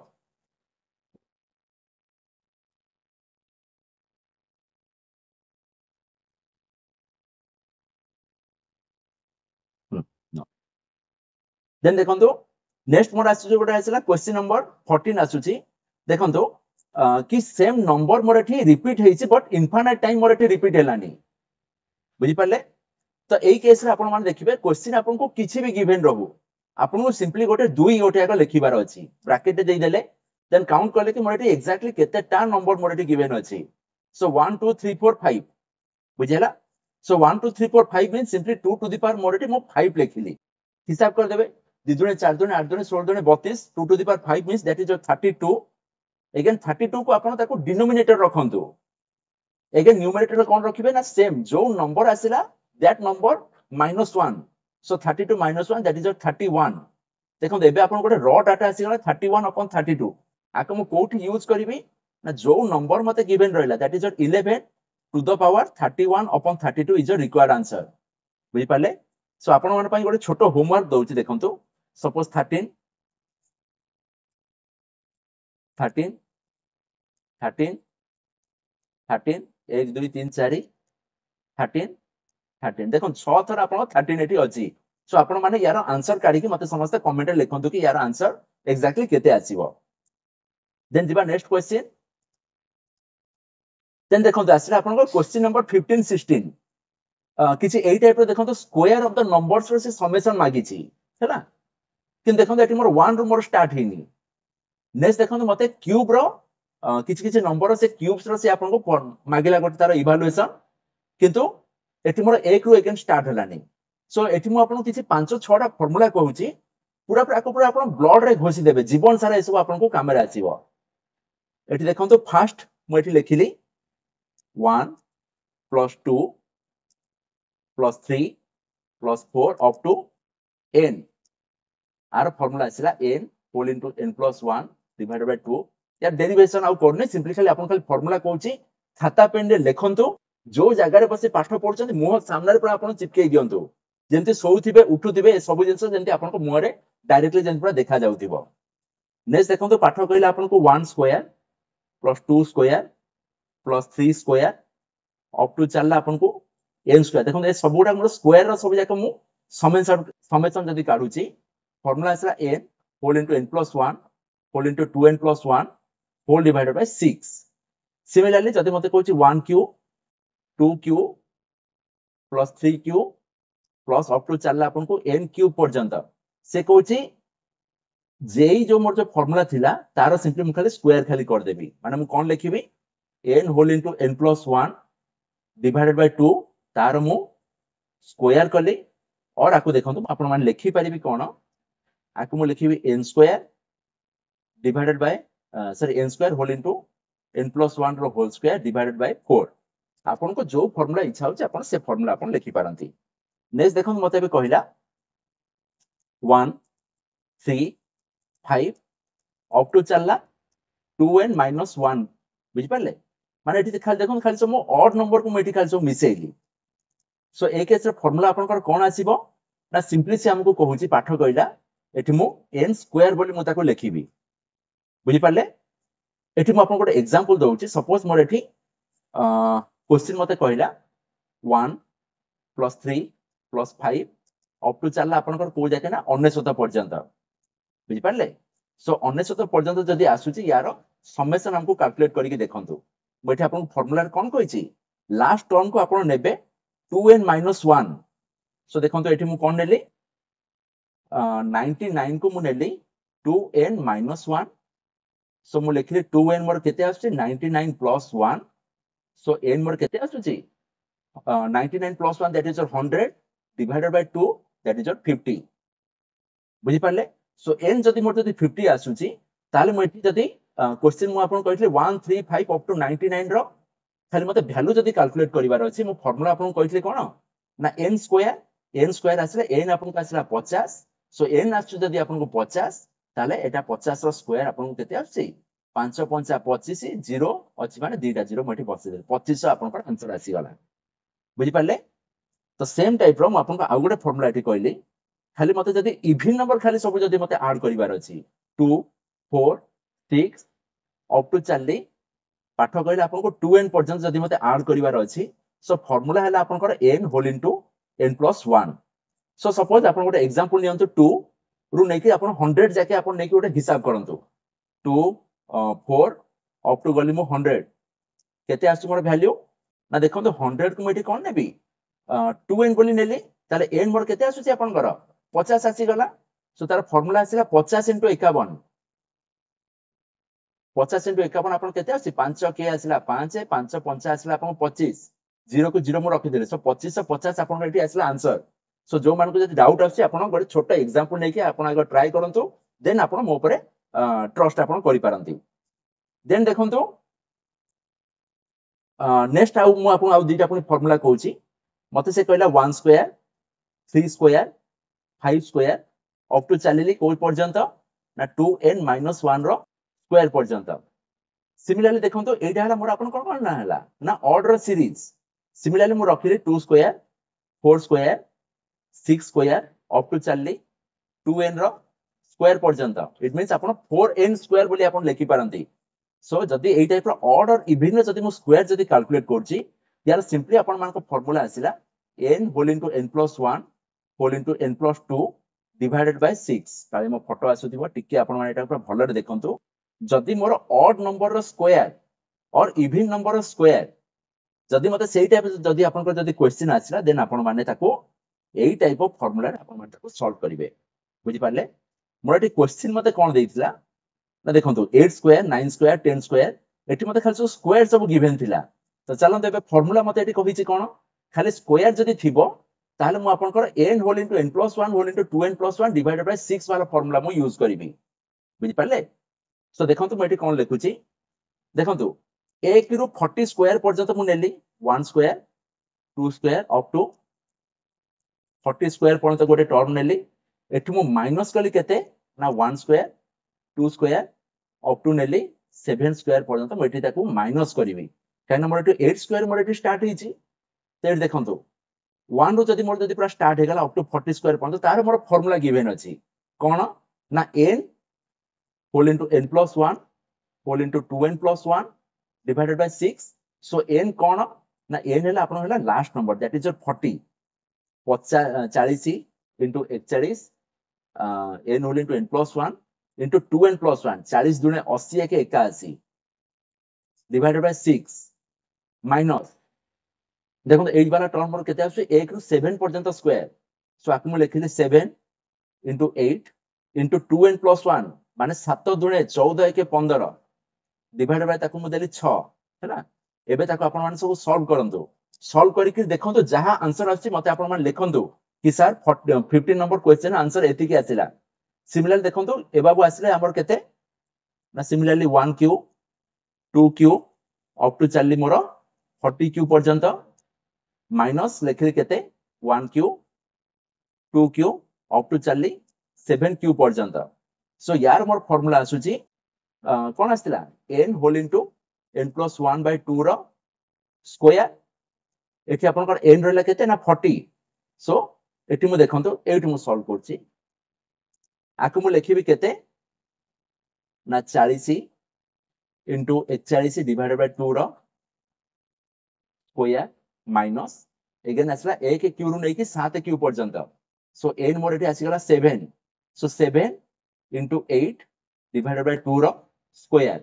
no. then देखंतु नेक्स्ट मोर आसु गोटे आसिला क्वेश्चन नंबर 14 आसुची देखंतु कि same number मोर एठी रिपीट हेछि but infinite time मोर एठी रिपीट हेलानी बुझी पाले तो एई केस रे आपण मान देखिबे क्वेश्चन आपन को किछि भी गिवन रहू आपन को सिंपली गोटे 2 गोटे आका लिखिबार अछि ब्रैकेट दे देले देन काउंट करले कि मोर एठी एक्जेक्टली केते टा नंबर मोर एठी गिवन अछि सो 1 2 3 4 5 बुझेला so 1 2 3 4 5 means simply 2 to the power मोर एठी मो 5 लिखिली हिसाब कर देबे 2 दुने 4 दुने 8 दुने 16 दुने 32 2 to the power 5 means that is your 32 again 32 को आपण ताको डिनोमिनेटर रखंतु अगेन न्यूमरेटर कोन रखिबे ना सेम जो नंबर आसिला that number -1 so 32 - 1 that is your 31 देखो एबे आपन गोटे रॉ डाटा आसी गला 31/32 आको मु कोठी यूज करबी ना जो नंबर मते गिवन रहला that is 11 to the power 31/32 is your required answer बुझी पाले सो आपन मन पई गोटे छोटो होमवर्क दउची देखंतु सपोज 13 13 13 13 1 2 3 4 13 13 देखो 6 थर आपन 13 एटी अछि सो आपन माने यार आंसर काढी कि मते समस्त कमेंट रे लिखंतु कि यार आंसर एक्जेक्टली केते आसीबो देन दिबा नेक्स्ट क्वेश्चन देन देखंतु आसीला आपन को क्वेश्चन नंबर 15 16 किछि एई टाइप रो देखंतु स्क्वायर ऑफ द नंबर्स रो से समेशन मागिछि हैला किन देखंतु एटी मोर 1 रो मोर स्टार्ट हेनी नेक्स्ट देखंतु मते क्यूब रो किछि किछि नंबर से क्यूब्स रो से आपन को मागिला गोटे तार इवैल्यूएशन किंतु एटी मोर 1 रो अगेन स्टार्ट हलानी सो एटी मु आपन किछि 5 6 टा फार्मूला कहूची पूरा पूरा आपन ब्लड रे घोषि देबे जीवन सारा एसो आपन को काम रे आसीबो एटी देखंतु फर्स्ट मु eighty लिखिली 1 plus 2 plus 3 plus 4 up to n आर फार्मूला आसीला n whole into n plus 1 divided by 2 या डेरिवेशन आउ करने सिंपली खाली आपन खाली फार्मूला कहूची खाता पेन रे लिखंतु जो जगह रे बसे पाठ पढछन मुह सामने रे आपन चिपके दियंतु जेंति सोउथिबे उठुथिबे सब जिंस जेंति आपन को मुह रे डायरेक्टली जेंति पूरा देखा जाउथिबो नेक्स्ट देखंतु पाठ कहिला आपन को 1 square plus 2 square plus 3 square up to चलला आपन को n स्क्वायर देखो ए सबुडा हमर स्क्वायर रो सब जाक मु समेशन जदी काढुची फार्मूला आसला n whole into n plus 1 whole into 2n plus 1 whole divided by 6 similarly जदी मते कहूची 1 cube 2 cube plus 3 cube plus up to चलला आपन को n क्यूब पर्यंत से कहूची जेई जो मोर जो फार्मूला थिला तारो सिंपली मु खाली स्क्वायर खाली कर देबी माने मु कोन लिखिबी n whole into n plus 1 divided by 2 तार मु स्क्वायर कली और आकु देखंतु आपण मान लिखि परिबी कोन आकु मु लिखिबी n square divided by sorry n square whole into n plus 1 रो होल स्क्वायर डिवाइडेड बाय 4 आपण को जो फार्मूला इच्छा होचे आपण से फार्मूला आपण लिखि पारंती नेक्स्ट देखंतु मते बे कहिला 1 3 5 अप टू चलला 2n - 1 बुझि पाले माने एठी खाली देखो खाली सब ऑड नंबर को मेठी खाली सब मिसेइली सो ए केस रे फार्मूला आपन कर कोन आसीबो ना सिंपली से हमको कहूची पाठ कइला एठी मु n स्क्वायर बोली मु ताको लिखिबी बुझि पाले एठी मु आपन को एग्जांपल दउची सपोज मोर एठी क्वेश्चन मते कइला 1 plus 3 plus 5 अप टू चलला आपन कर को जाके ना 99 पर्यंत बुझि पाले सो 99 पर्यंत जदी आसुची यार समेशन हमको कैलकुलेट करिके देखंतु बैठे आपन फार्मूला कोन कहिची लास्ट टर्म को आपन नेबे 2n - 1 सो देखंतु एठी मु कोन नेली 99 को मु नेली 2n - 1 सो मु लिखली 2n मोर केते आछी 99 plus 1 सो n मोर केते आछी 99 plus 1 that is 100 divided by 2 that is 50 बुझि पाले सो n जदी मोर जदी 50 आछुची ताले मु एठी जदी क्वेश्चन मु आपन कहितले 1 3 5 अप टू 99 रो खाली मते वैल्यू जदी कैलकुलेट करिवार अछि मु फार्मूला आपन कहितले कोन ना n स्क्वायर आसले n आपन को आसला 50 सो n आछु जदी आपन को 50 ताले एटा 50 रो स्क्वायर आपन को केते आछि 5 5 25 0 अछि माने दुईटा 0 मठी बसि दे 25 आपन को आंसर आसी गला बुझि पाले तो सेम टाइप रो मु आपन को आ गुटे फार्मूला एठी कहली खाली मते जदी इवन नंबर खाली सब जदी मते ऐड करिवार अछि 2 4 6 अप टू चलली पाठ कहले आपन को 2n पर्यंत जदी मते ऐड करिवार अछि सो फार्मूला हला आपन को n whole into n plus 1 so suppose आपन गोटे एग्जांपल नियंतु 2 रु नेकी आपन 100 जाके आपन नेकी गोटे हिसाब करंतु 2 4 अप टू गली मु 100 केते आसी मोर वैल्यू ना देखंतु 100 को मेटी कोन नेबी 2n बोली नेली ताले n मोर केते आसुची आपन कर 50 आसी गला सो तार फार्मूला आसीला 50 * 51 50 * 51 आपन केते आसी 5 के आसीला 5 5 5 आसीला आपन 25 0 को 0 मु रखि देले सो 25 50 आपन एठी आसीला आंसर सो जो मान को जदी डाउट आसी आपन गोटे छोटा एग्जांपल नेकी आपन आगे ट्राई करंतु देन आपन मो ऊपर ट्रस्ट आपन करि पारंती देन देखंतु नेक्स्ट आउ मु आपन आउ दीटा आपन फार्मूला कहूची मते से कहला 1 square 3 square 5 square up to चलिली कोई पर्यंत ना 2n - 1 रो स्क्वायर पर्यंत सिमिलरली देखंतु एटा हला मोर आपन कोन कोन ना हला ना ऑर्डर सीरीज सिमिलरली मु रखिले 2 square 4 square 6 square up to चलली 2n रो स्क्वायर पर्यंत इट मींस आपन 4n स्क्वायर बोली आपन लेखि पारंती सो जदी एई टाइप रो ऑड और इवन जदी मु स्क्वायर जदी कैलकुलेट करछि यार सिंपली आपन मान को फार्मूला आसिला n whole into n + 1 whole into n + 2 divided by 6 ताले मो फोटो आसुथिबो टिके आपन मान एटा पूरा भलो रे देखंतु जदी मोर ऑड नंबर रो स्क्वायर और इवन नंबर रो स्क्वायर जदी मते सेही टाइप जदी आपन को जदी क्वेश्चन आसिला देन आपन माने ताको एई टाइप ऑफ फार्मूला रे आपन मान ताको सॉल्व करिवे बुझि पारले मोर एटी क्वेश्चन मते कोन देइतिला ना देखंतु 8 स्क्वायर 9 स्क्वायर 10 स्क्वायर एटी मते खाली स्क्वायर सब गिवन थिला तो चलो एबे फार्मूला मते एटी कहिछि कोन खाली स्क्वायर जदी थिबो ताहले मु आपन कर n whole into n + 1 whole into 2n + 1 divided by 6 वाला फार्मूला मु यूज करिवि बुझि पारले सो देखंतु म एटी कोन लिखुछि देखंतु 1 रु 40 स्क्वायर पर्यंत मु नेली 1 square 2 square up to 40 square पर्यंत गोटे टर्म नेली एठी मु माइनस कली केते ना 1 स्क्वायर 2 स्क्वायर अप टू नेली 7 स्क्वायर पर्यंत मु एठी ताकू माइनस करिवि काहे मोर एठी 8 स्क्वायर मोर एठी स्टार्ट हिची ते देखंतु 1 रो जदी मोर जदी पूरा स्टार्ट हे गला अप टू 40 स्क्वायर पर्यंत तार मोर फार्मूला गिवन अछि कोन ना n whole into n + 1 whole into 2n + 1 divided by 6 so n कोन ना n हैला आपन हैला last number that is your 40 40 into 41 n whole into n + 1 into 2n + 1 40 दुने 80 के 81 डिवाइडेड बाय 6 माइनस देखो 8 वाला टर्म मोर केते आछे 1 रु 7 पर्यंत स्क्वायर सो आकु मु लिखिले 7 into 8 into 2n + 1 माने 7 दुने 14 के 15 डिवाइडेड बाय ताकु मु देली 6 हैना एबे ताकु आपण माने सब सॉल्व करंतु सॉल्व करी कि देखंतु जहां आंसर आछि मते आपण माने लिखंतु कि सर 15 नंबर क्वेश्चन आंसर एति के आसिला सिमिलरली देखंतु ए बाबू आसिले हमर केते ना similarly 1q 2q up to चलली मोर 40q पर्यंत माइनस लेखिले केते 1q 2q अप टू चलली 7q पर्यंत सो यार मोर फार्मूला आसुची कोन आस्तिला n होल इनटू n + 1 / 2 रो स्क्वायर एठी आपन कर n रहला केते ना 40 सो एठी मु देखंतु एठी मु सॉल्व करची आकु मु लिखिबि केते ना 40 इनटू 41 डिवाइडेड बाय 2 रो स्क्वायर माइनस अगेन आसला 1 क्यू रु नै कि 7 क्यू पर्यंत सो n मोर एठी आसी गला 7 सो 7 इनटू 8 डिवाइडेड बाय 2 रो स्क्वायर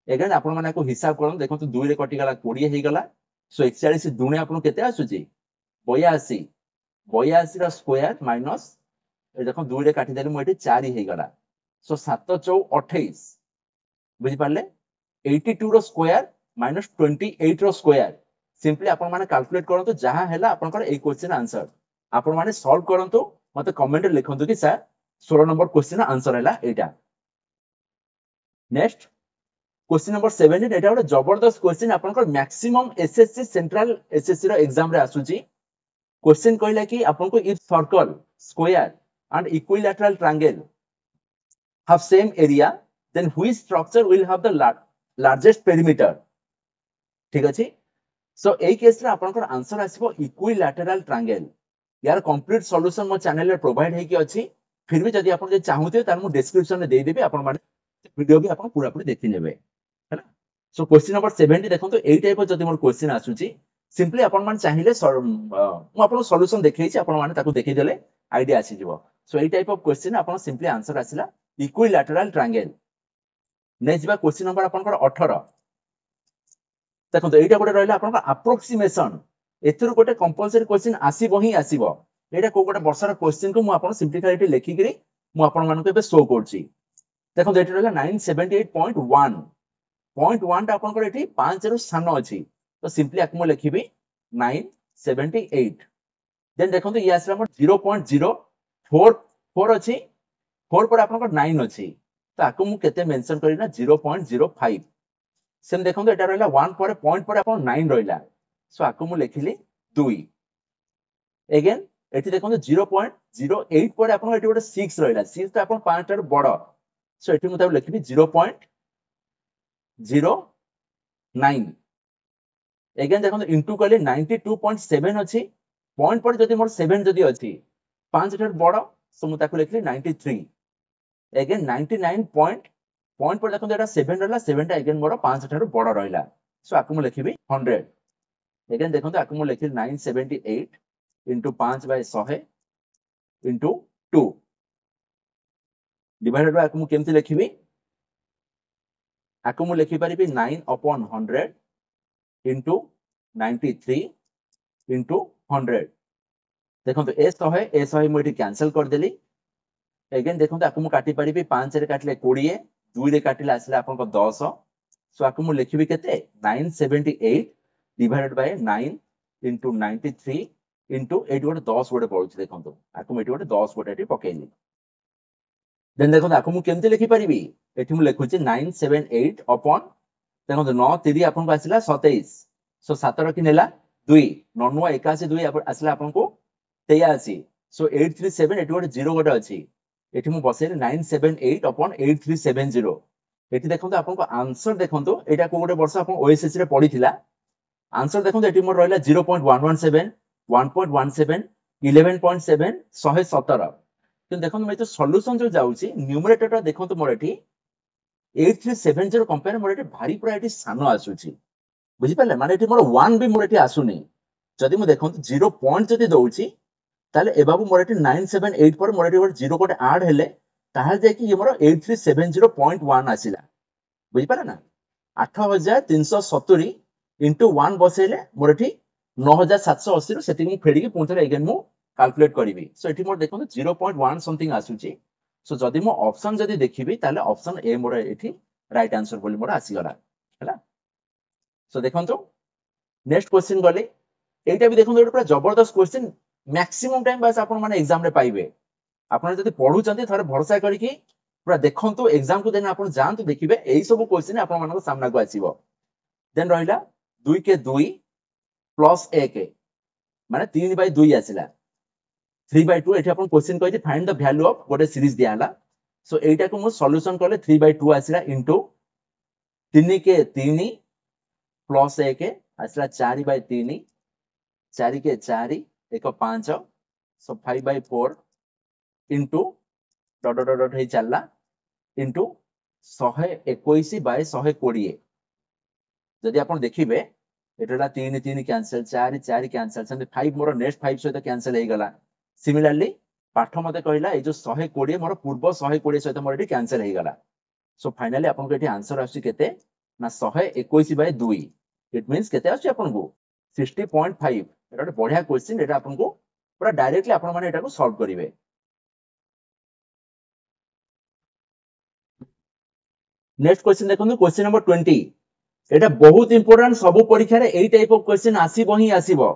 अगेन आपण माने को हिसाब करन देखंतु 2 रे कटि गला 20 हे गला सो 41 दुने आपण केते आसुची 82 82 रो स्क्वायर माइनस ए देखो 2 रे काटी देले मो एठी 4 हे गला सो 7 4 28 बुझि पारले 82 रो स्क्वायर माइनस 28 रो स्क्वायर सिंपली आपण माने कैलकुलेट करंतु जहां हैला आपण कर ए क्वेश्चन आंसर आपण माने सॉल्व करंतु मते कमेंट रे लिखंतु कि सर 16 नंबर क्वेश्चन आंसर हैला एटा नेक्स्ट क्वेश्चन नंबर 17 एटा ଗୋଟେ जबरदस्त क्वेश्चन आपण कर मैक्सिमम एसएससी सेंट्रल एसएससी रो एग्जाम रे आसुची क्वेश्चन कहला कि आपण को if circle square and equilateral triangle have same area then which structure will have the largest perimeter ठीक अछि सो ए केस रे आपन कर आंसर आसीबो इक्विलैटरल ट्रायंगल यार कंप्लीट सॉल्यूशन मो चैनल रे प्रोवाइड हे कि अछि फिर भी जदी आपन जे चाहूते तार मु डिस्क्रिप्शन में दे देबे आपन माने वीडियो भी आपन पूरा पूरी देखि नेबे हैना सो क्वेश्चन नंबर 70 देखंतु ए टाइप जदी मोर क्वेश्चन आसुची सिंपली आपन मान चाहिले मु आपन सॉल्यूशन देखैछि आपन माने ताकू देखि देले आईडिया आसी जिवो सो ए टाइप ऑफ क्वेश्चन आपन सिंपली आंसर आसिला इक्विलैटरल ट्रायंगल नेक्स्ट बा क्वेश्चन नंबर आपन कर 18 देखंतु एटा गोटे रहला आपन अप्रोक्सीमेशन एथुर गोटे कंपलसरी क्वेश्चन आसीबो ही आसीबो एटा को गोटे वर्षर क्वेश्चन को मु आपन सिंपलीफाइड लेखि करी मु आपन मानको एबे शो करछि देखंतु एटा रहला 978.1 पॉइंट 1 टा आपन कर एठी 5 रु सान अछि तो सिंपली आक मु लेखिबी 978 देन देखंतु ये आसला हमर 0.044 अछि 4 पर आपन कर 9 अछि तो आक मु केते मेंशन करी ना 0.05 सेम देखंतु एटा रहला 1 पर पॉइंट पर आपन 9 रहला सो आक मु लेखिली 2 अगेन एठी देखो 0.08 पर आपन एठी गोटे 6 रहला 6 तो आपन 5 टार बड़ सो एठी मुता लिखबी 0.09 अगेन देखो इनटू कले 92.7 अछि पॉइंट पर जदि मोर 7 जदि अछि 5 टार बड़ सो मुता को लिखली 93 अगेन 99 पॉइंट पर देखो एटा 7 रहला 7 टा अगेन मोर 5 टार बड़ रहला सो आकु मु लिखबी 100 अगेन देखो आकु मु लिखली 978 into 5 by 100 into 2 divided by आकु मु केमति लिखिबी आकु मु लिखि परिबी 9 upon 100 into 93 into 100 देखो ए 100 मु एठी कैंसिल कर देली अगेन देखो आकु मु काटी परिबी 5 रे काटले 20 2 रे काटिले आसले आपन को 10 सो आकु मु लिखिबी केते 978 divided by 9 into 93 into 8 गोटे 10 गोटे पड़ुछि देखंतु आकु एठी गोटे 10 गोटे एठी पकेइली देन देखंतु आकु मु केमति लिखि परिबी एठी मु लिखुछि 978 upon देखंतु 9 3 आपन को आसिला 27 सो 7 रखि नेला 2 9 9 81 2 आसिला आपन को 83 सो 837 एठी गोटे 0 गोटे अछि एठी मु बसेली 978 upon 8370 एठी देखंतु आपन को आंसर देखंतु एटा को गोटे वर्ष आपन ओएसएस रे पढिथिला आंसर देखंतु एठी मोर रहला 0.117 1.17 11.7 117 तो देखो मैं जो सॉल्यूशन जो जाउची न्यूमरेटर देखो तो मोर एठी 8370 कंपेयर मोर एठी भारी पूरा एठी सानो आसुची बुझि पले माने एठी मोर 1 भी मोर एठी आसुनी जदी मु देखो 0 पॉइंट जदी दउची ताले एबाबू मोर एठी 978 पर मोर एठी गोटे 0 कोटे ऐड हेले ताहा जे कि ये मोर 8370.1 आसिला बुझि पले ना 8370 into 1 बसेले मोर एठी 9780 रु सेटिंग फेडी के पुंथरे अगेन मु कैलकुलेट करिवि सो एठी मोर देखो 0.1 समथिंग आसुची सो जदी मो ऑप्शन जदी देखिबी ताले ऑप्शन ए मोर एठी राइट आंसर बोली मोर आसी गला हैला सो देखंतु नेक्स्ट क्वेश्चन गले एटा भी देखंतु एटा पूरा जबरदस्त क्वेश्चन मैक्सिमम टाइम बस आपन माने एग्जाम रे पाइबे आपन जदी पढु चंती थरे भरोसा करी कि पूरा देखंतु एग्जाम को देन आपन जानतु देखिबे एई सब क्वेश्चन आपन मानको सामना को आसीबो देन रहिला 2 के 2 प्लस 1 माने 3 बाय 2 आसिला 3 by 2 एठी अपन क्वेश्चन कहै फाइंड द वैल्यू ऑफ गोटे सीरीज दियाला सो एटा को मु सॉल्यूशन करले 3 by 2 आसिला इनटू 3 के 3 प्लस 1 आसिला 4 by 3 4 के 4 1 5 so 5 by 4 into dot dot dot हे चलला इनटू 121 by 120 जदि आपण देखिबे एटा 3 3 कैंसिल 4 4 कैंसिल सेंते 5 मोर नेक्स्ट 5 सहित कैंसिल हे गला सिमिलरली पाठ मते कहला ए जो 120 मोर पूर्व 120 सहित मोर एटी कैंसिल हे गला सो फाइनली आपन को एटी आंसर आसी केते ना 121 बाय 2 इट मींस केते आसी आपन को 60.5 एटा बढ़िया क्वेश्चन एटा आपन को पूरा डायरेक्टली आपन माने एटा को सॉल्व करिवे नेक्स्ट क्वेश्चन देखंतु क्वेश्चन नंबर 20 एटा बहुत इंपोर्टेंट सब परीक्षा रे एई टाइप ऑफ क्वेश्चन आसीबो ही आसीबो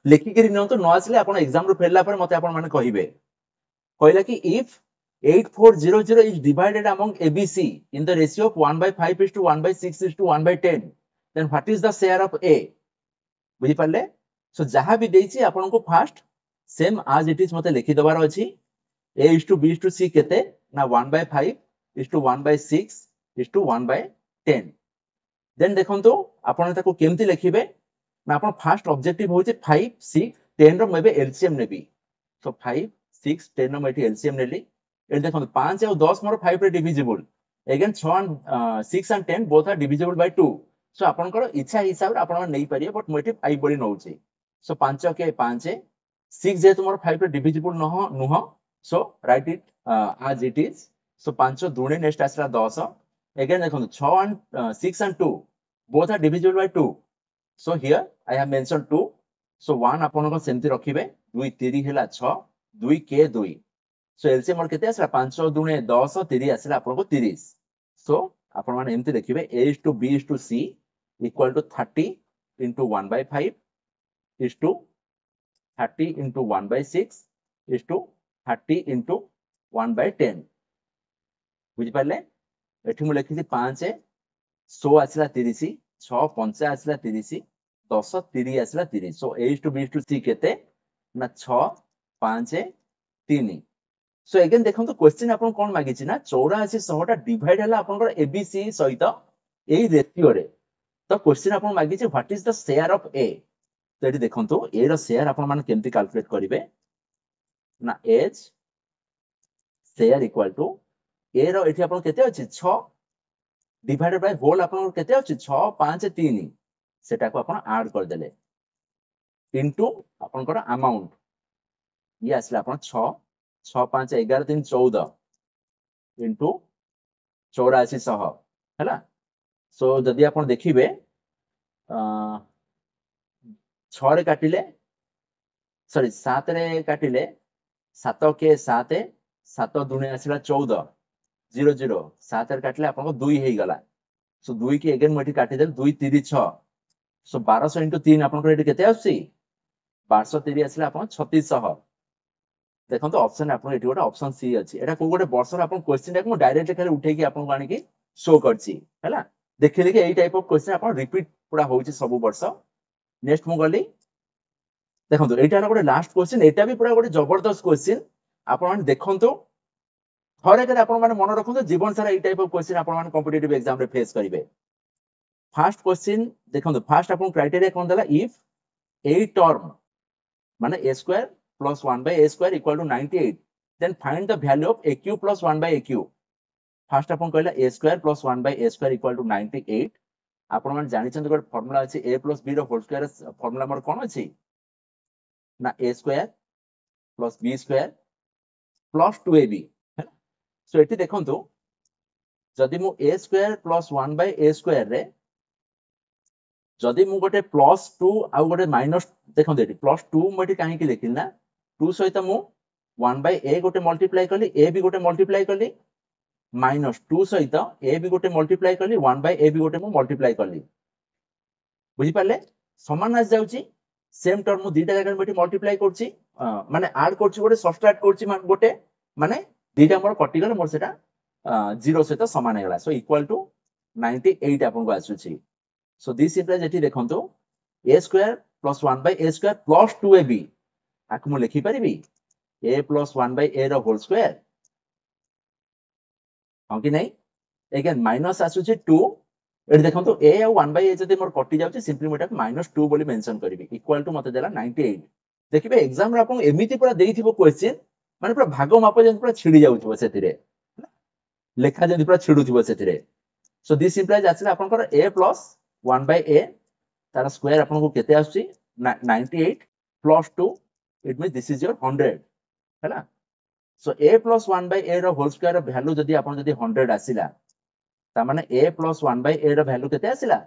लिखि करी नंतु न आसले आपण एग्जाम रो फेरला पर मते आपण माने कहिबे कहला कि if 8400 is divided among ABC in the ratio of 1/5:1/6:1/10 then what is the share of A बुझी पाले सो जहां भी देछि आपण को फर्स्ट सेम आज इट इज मते लिखि दबार अछि A is to B is to C केते ना 1/5:1/6:1/10 देन देखंतु आपण ताको केमति लिखिबे ना आपण फर्स्ट ऑब्जेक्टिव होचे 5 6 10 रो मेबे एलसीएम नेबी सो 5 6 10 रो मेटी एलसीएम नेली ए देखंतु 5 और 10 मोर 5 रे divisible again 6 and 10 both are divisible by 2 so आपण को इच्छा हिसाब रे आपण नै परिए बट मोटी 5 बडी नउची सो 5 के 5 6 जे तुमर 5 रे डिविजिबल नुह so right it as it is so 5 दुणे नेक्स्ट आसला 10 अगेन देखंतु 6 and 6 and 2 both are divisible by 2 so here I have mentioned 2 so 1 आपण को सेमति रखिबे 2 3 हेला 6 2 के 2 so एलसीएम मोर केते आसला 5 दुणे 10 3 आसला आपण को 30 so आपण माने एमति देखिबे A is to B is to C equal to 30 into 1/5 is to 30 into 1/6 is to 30 into 1/10 बुझि पाले एठी मु लिखि 5 100 आसला 30 6 5 आसला 30 10 30 आसला 30 सो A is to B is to C केते ना 6 5 3 सो अगेन देखो क्वेश्चन आपन कोन मागी छी ना 8400 टा डिवाइड हला आपन एबीसी सहित एई रेशियो रे तो क्वेश्चन आपन मागी छी what is the share of A तो एटी देखंतु ए रो शेयर आपन मान केमती कैलकुलेट करिवे ना एच शेयर इक्वल टू ए रो एठी आपन केते अछि 6 डिवाइडेड बाय होल आपन केते अछि 6 5 3 सेटा को आपन ऐड कर देले इनटू आपन को अमाउंट ये आसला आपन 6 6 5 11 3 14 इनटू 8400 हैला सो जदि आपन देखिबे 6 रे काटिले सॉरी 7 रे काटिले 7 के 7 7 दुने आसला 14 0 0 7 रे काटिले आपन को 2 हे गला सो 2 की अगेन मठी काटि देल 2 3 6 सो 1200 * 3 आपन को एटी केते आसी 1230 आसला आपन 3600 देखो तो ऑप्शन आपन एटी गोटे ऑप्शन सी अछि एटा को गोटे वर्ष आपन क्वेश्चन टाक मु डायरेक्ट खाली उठे की आपन गानी की शो करछि हैला देखिले कि एई टाइप ऑफ क्वेश्चन आपन रिपीट पूरा होउछि सब वर्ष नेक्स्ट मु गली देखो तो एटा गोटे लास्ट क्वेश्चन एटा भी पूरा गोटे जबरदस्त क्वेश्चन आपन मान देखंतु थरे करे आपन मान मन रखंतु जीवन सारा एई टाइप ऑफ क्वेश्चन आपन मान कॉम्पिटिटिव एग्जाम रे फेस करिवे फर्स्ट क्वेश्चन देखंतु फर्स्ट आपन क्राइटेरिया कोन देला इफ ए टर्म माने a square plus 1 by a square equal to 98 then find the value of aq plus 1 by aq first अपन कहला a square plus 1 by a square equal to 98 आपण मान जानि छन गोटे formula अछि a plus b रो whole square formula मोर कोन अछि ना a square plus b square plus 2ab सो एठी देखंतु जदि मु a square plus 1 by a square रे जदि मु गोटे +2 आ गोटे माइनस देखो देठी +2 मटी काहे की लिखिल ना 2 सहित मु 1 by a गोटे मल्टीप्लाई करली a भी गोटे मल्टीप्लाई करली -2 सहित a भी गोटे मल्टीप्लाई करली 1 by a भी गोटे मु मल्टीप्लाई करली बुझी पाले समान आस जाउची सेम टर्म मु दीटा जगह मटी मल्टीप्लाई करची माने ऐड करची गोटे सब्ट्रैक्ट करची मान गोटे माने दीटा मोर कटि गले मोर सेटा 0 सहित समान हेगला सो इक्वल टू 98 आपन को आसुची So this implies एठी देखंतु a square plus 1 by a square plus 2ab आकु मु लिखि परिबी a plus 1 by a रो होल स्क्वायर हां कि नै अगेन माइनस आसुची 2 एठी देखंतु a और 1 by a जदि मोर कटि जाउची सिंपली मोटा -2 बोली मेंशन करबी इक्वल टू मते देला 98 देखिबे एग्जाम रे आपन एमिति पूरा देइथिबो क्वेश्चन माने पूरा भाग माप जन पूरा छिडी जाउथिबो सेतिरे लेखा जदि पूरा छिडुथिबो सेतिरे सो दिस इंप्लाइज आछला आपन को a plus 1 by a तार स्क्वायर आपन को केते आछी 98 plus 2 it means this is your 100 हैला so a plus 1 by a रो होल स्क्वायर रो वैल्यू जदि आपन जदि 100 आसीला ता माने a plus 1 by a रो वैल्यू केते आसीला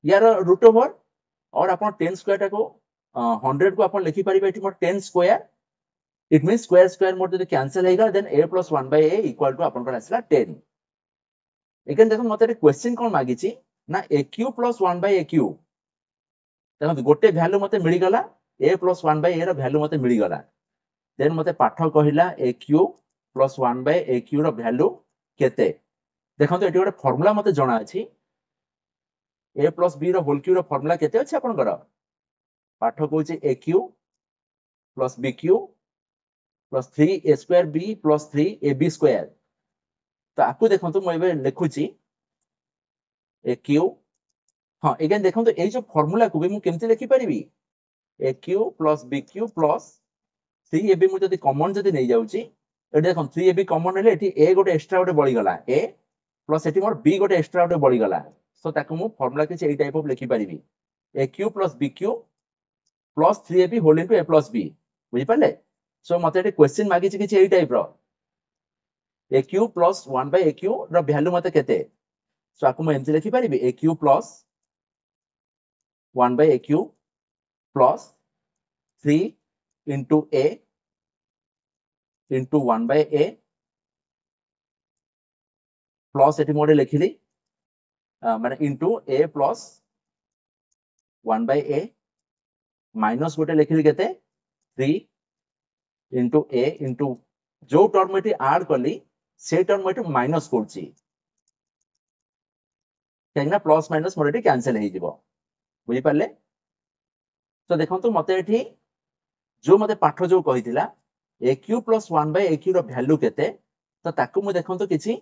यार रूट ओवर और आपन 10 स्क्वायर टाको 100 को आपन लिखि परिबे एठी मोर 10 square it means square square मोर जदि कैंसिल हेगा then a plus 1 by a equal to आपन को आसीला 10 एगेन देखो मते क्वेश्चन कोन मागी छी ना aq plus 1 by aq देखो गोटे वैल्यू मते मिली गला a plus 1 by a रो वैल्यू मते मिली गला देन मते पाठ कहिला aq plus 1 by aq रो वैल्यू केते देखो एटी गोटे फार्मूला मते जणा अछि a plus b रो होल क्यू रो फार्मूला केते अछि आपन कर पाठ कहूची aq plus bq plus 3a square b plus 3ab square तो आकु देखंतु म एबे लिखुची aq हां अगेन देखंतु ए जो फार्मूला को भी मु केमते लिखि परिबी aq plus bq plus 3ab मु जदी कॉमन जदी नै जाउची एटी देखन 3ab कॉमन हेले एटी a गोटे एक्स्ट्रा गोटे बळी गला a plus eighty more b गोटे एक्स्ट्रा गोटे बळी गला सो ताकु मु फार्मूला किछ ए टाइप ऑफ लिखि परिबी aq plus bq plus 3ab whole into a plus b बुझि पाले सो मते एटी क्वेश्चन मागी छि किछ ए टाइप रो aq plus 1 by aq रो वैल्यू मते केते सो आकु म एमसी लिखि परिबी aq plus 1 by aq plus 3 into a into 1 by a plus एटी मोडे लिखिली माने into a plus 1 by a minus गोटे लिखिली केते 3 into a into जो टर्म एटी ऐड करली से टर्म एटी माइनस करची काइना प्लस माइनस मोर एटी कैंसिल हे जिवो बुझी पाले तो देखंतु मते एठी जो मते पाठ जो कहिथिला AQ plus 1 by AQ रो वैल्यू केते तो ताकू मु देखंतो किछि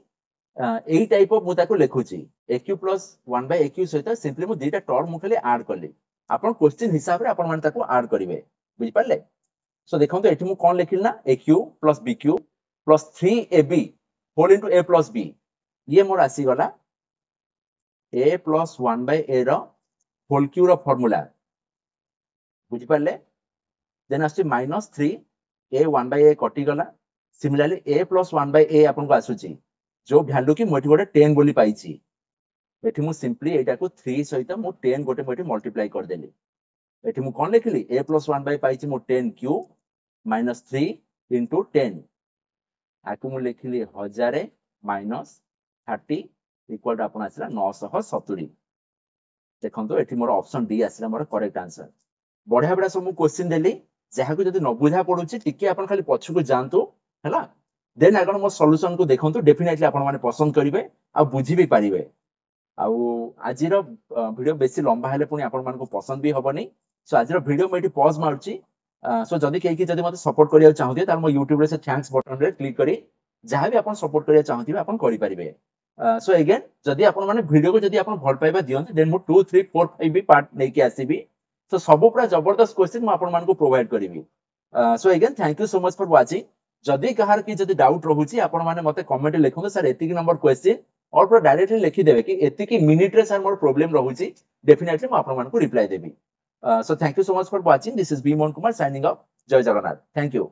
एई टाइप ऑफ मु ताकू लिखुछि AQ plus 1 by AQ सहित सिंपली मु दुईटा टर्म मु खाली ऐड करली आपण क्वेश्चन हिसाब रे आपण माने ताकू ऐड करिवे बुझि पारले सो देखंतो एठी मु कोन लिखिल ना AQ plus BQ plus 3AB whole into A plus B ये मोर आसी गला A plus 1 by A रो whole Q रो फार्मूला बुझि पारले देन आसी -3 A 1 by A कटि गला similarly A plus 1 by A आपन को आसुची जो वैल्यू की मोठी गोटे 10 बोली पाइची एठी मु सिंपली एटा को 3 सहित मु 10 गोटे मोठी मल्टीप्लाई कर देली एठी मु कोन लिखली A plus 1 by पाइची मु 10Q minus 3 into 10 आकु मु लिखली 1000 minus 30 इक्वल आपन आसला 970 देखंतो एठी मोर ऑप्शन डी आसला मोर करेक्ट आंसर बढ़िया बड़ा सब मु क्वेश्चन देली जहा को जदी न बुझा पडुची टिके आपन खाली पछु को जानतो हला देन आगन मो सॉल्यूशन को देखंतो डेफिनेटली आपन माने पसंद करिवे आ बुझी भी पारिवे आ आजिर वीडियो बेसी लंबा हेले पुनी आपन मान को पसंद भी हबनी सो आजिर वीडियो में एटी पॉज मारची सो जदी केही की जदी मते सपोर्ट करिया चाहते तार मो YouTube रे से थैंक्स बटन रे क्लिक करी जहा भी आपन सपोर्ट करिया चाहतिबे आपन करि पारिबे सो अगेन जदी आपन माने वीडियो को जदी आपन भल पाइबा दियंत देन मो 2 3 4 5 भी पार्ट नै के आसीबी सो सबो पूरा जबरदस्त क्वेश्चन मु आपन मान को प्रोवाइड करिवि so again thank you so much for watching जदी कहार की जदी डाउट रहूची आपन माने मते कमेंट लिखंतो सर एति की नंबर क्वेश्चन और पूरा डायरेक्टली लिखि देबे कि एति की मिनिट रे सर मोर प्रॉब्लम रहूची डेफिनेटली मु आपन मान को रिप्लाई देबी so thank you so much for watching this is B Mohan Kumar signing off जय जगन्नाथ थैंक यू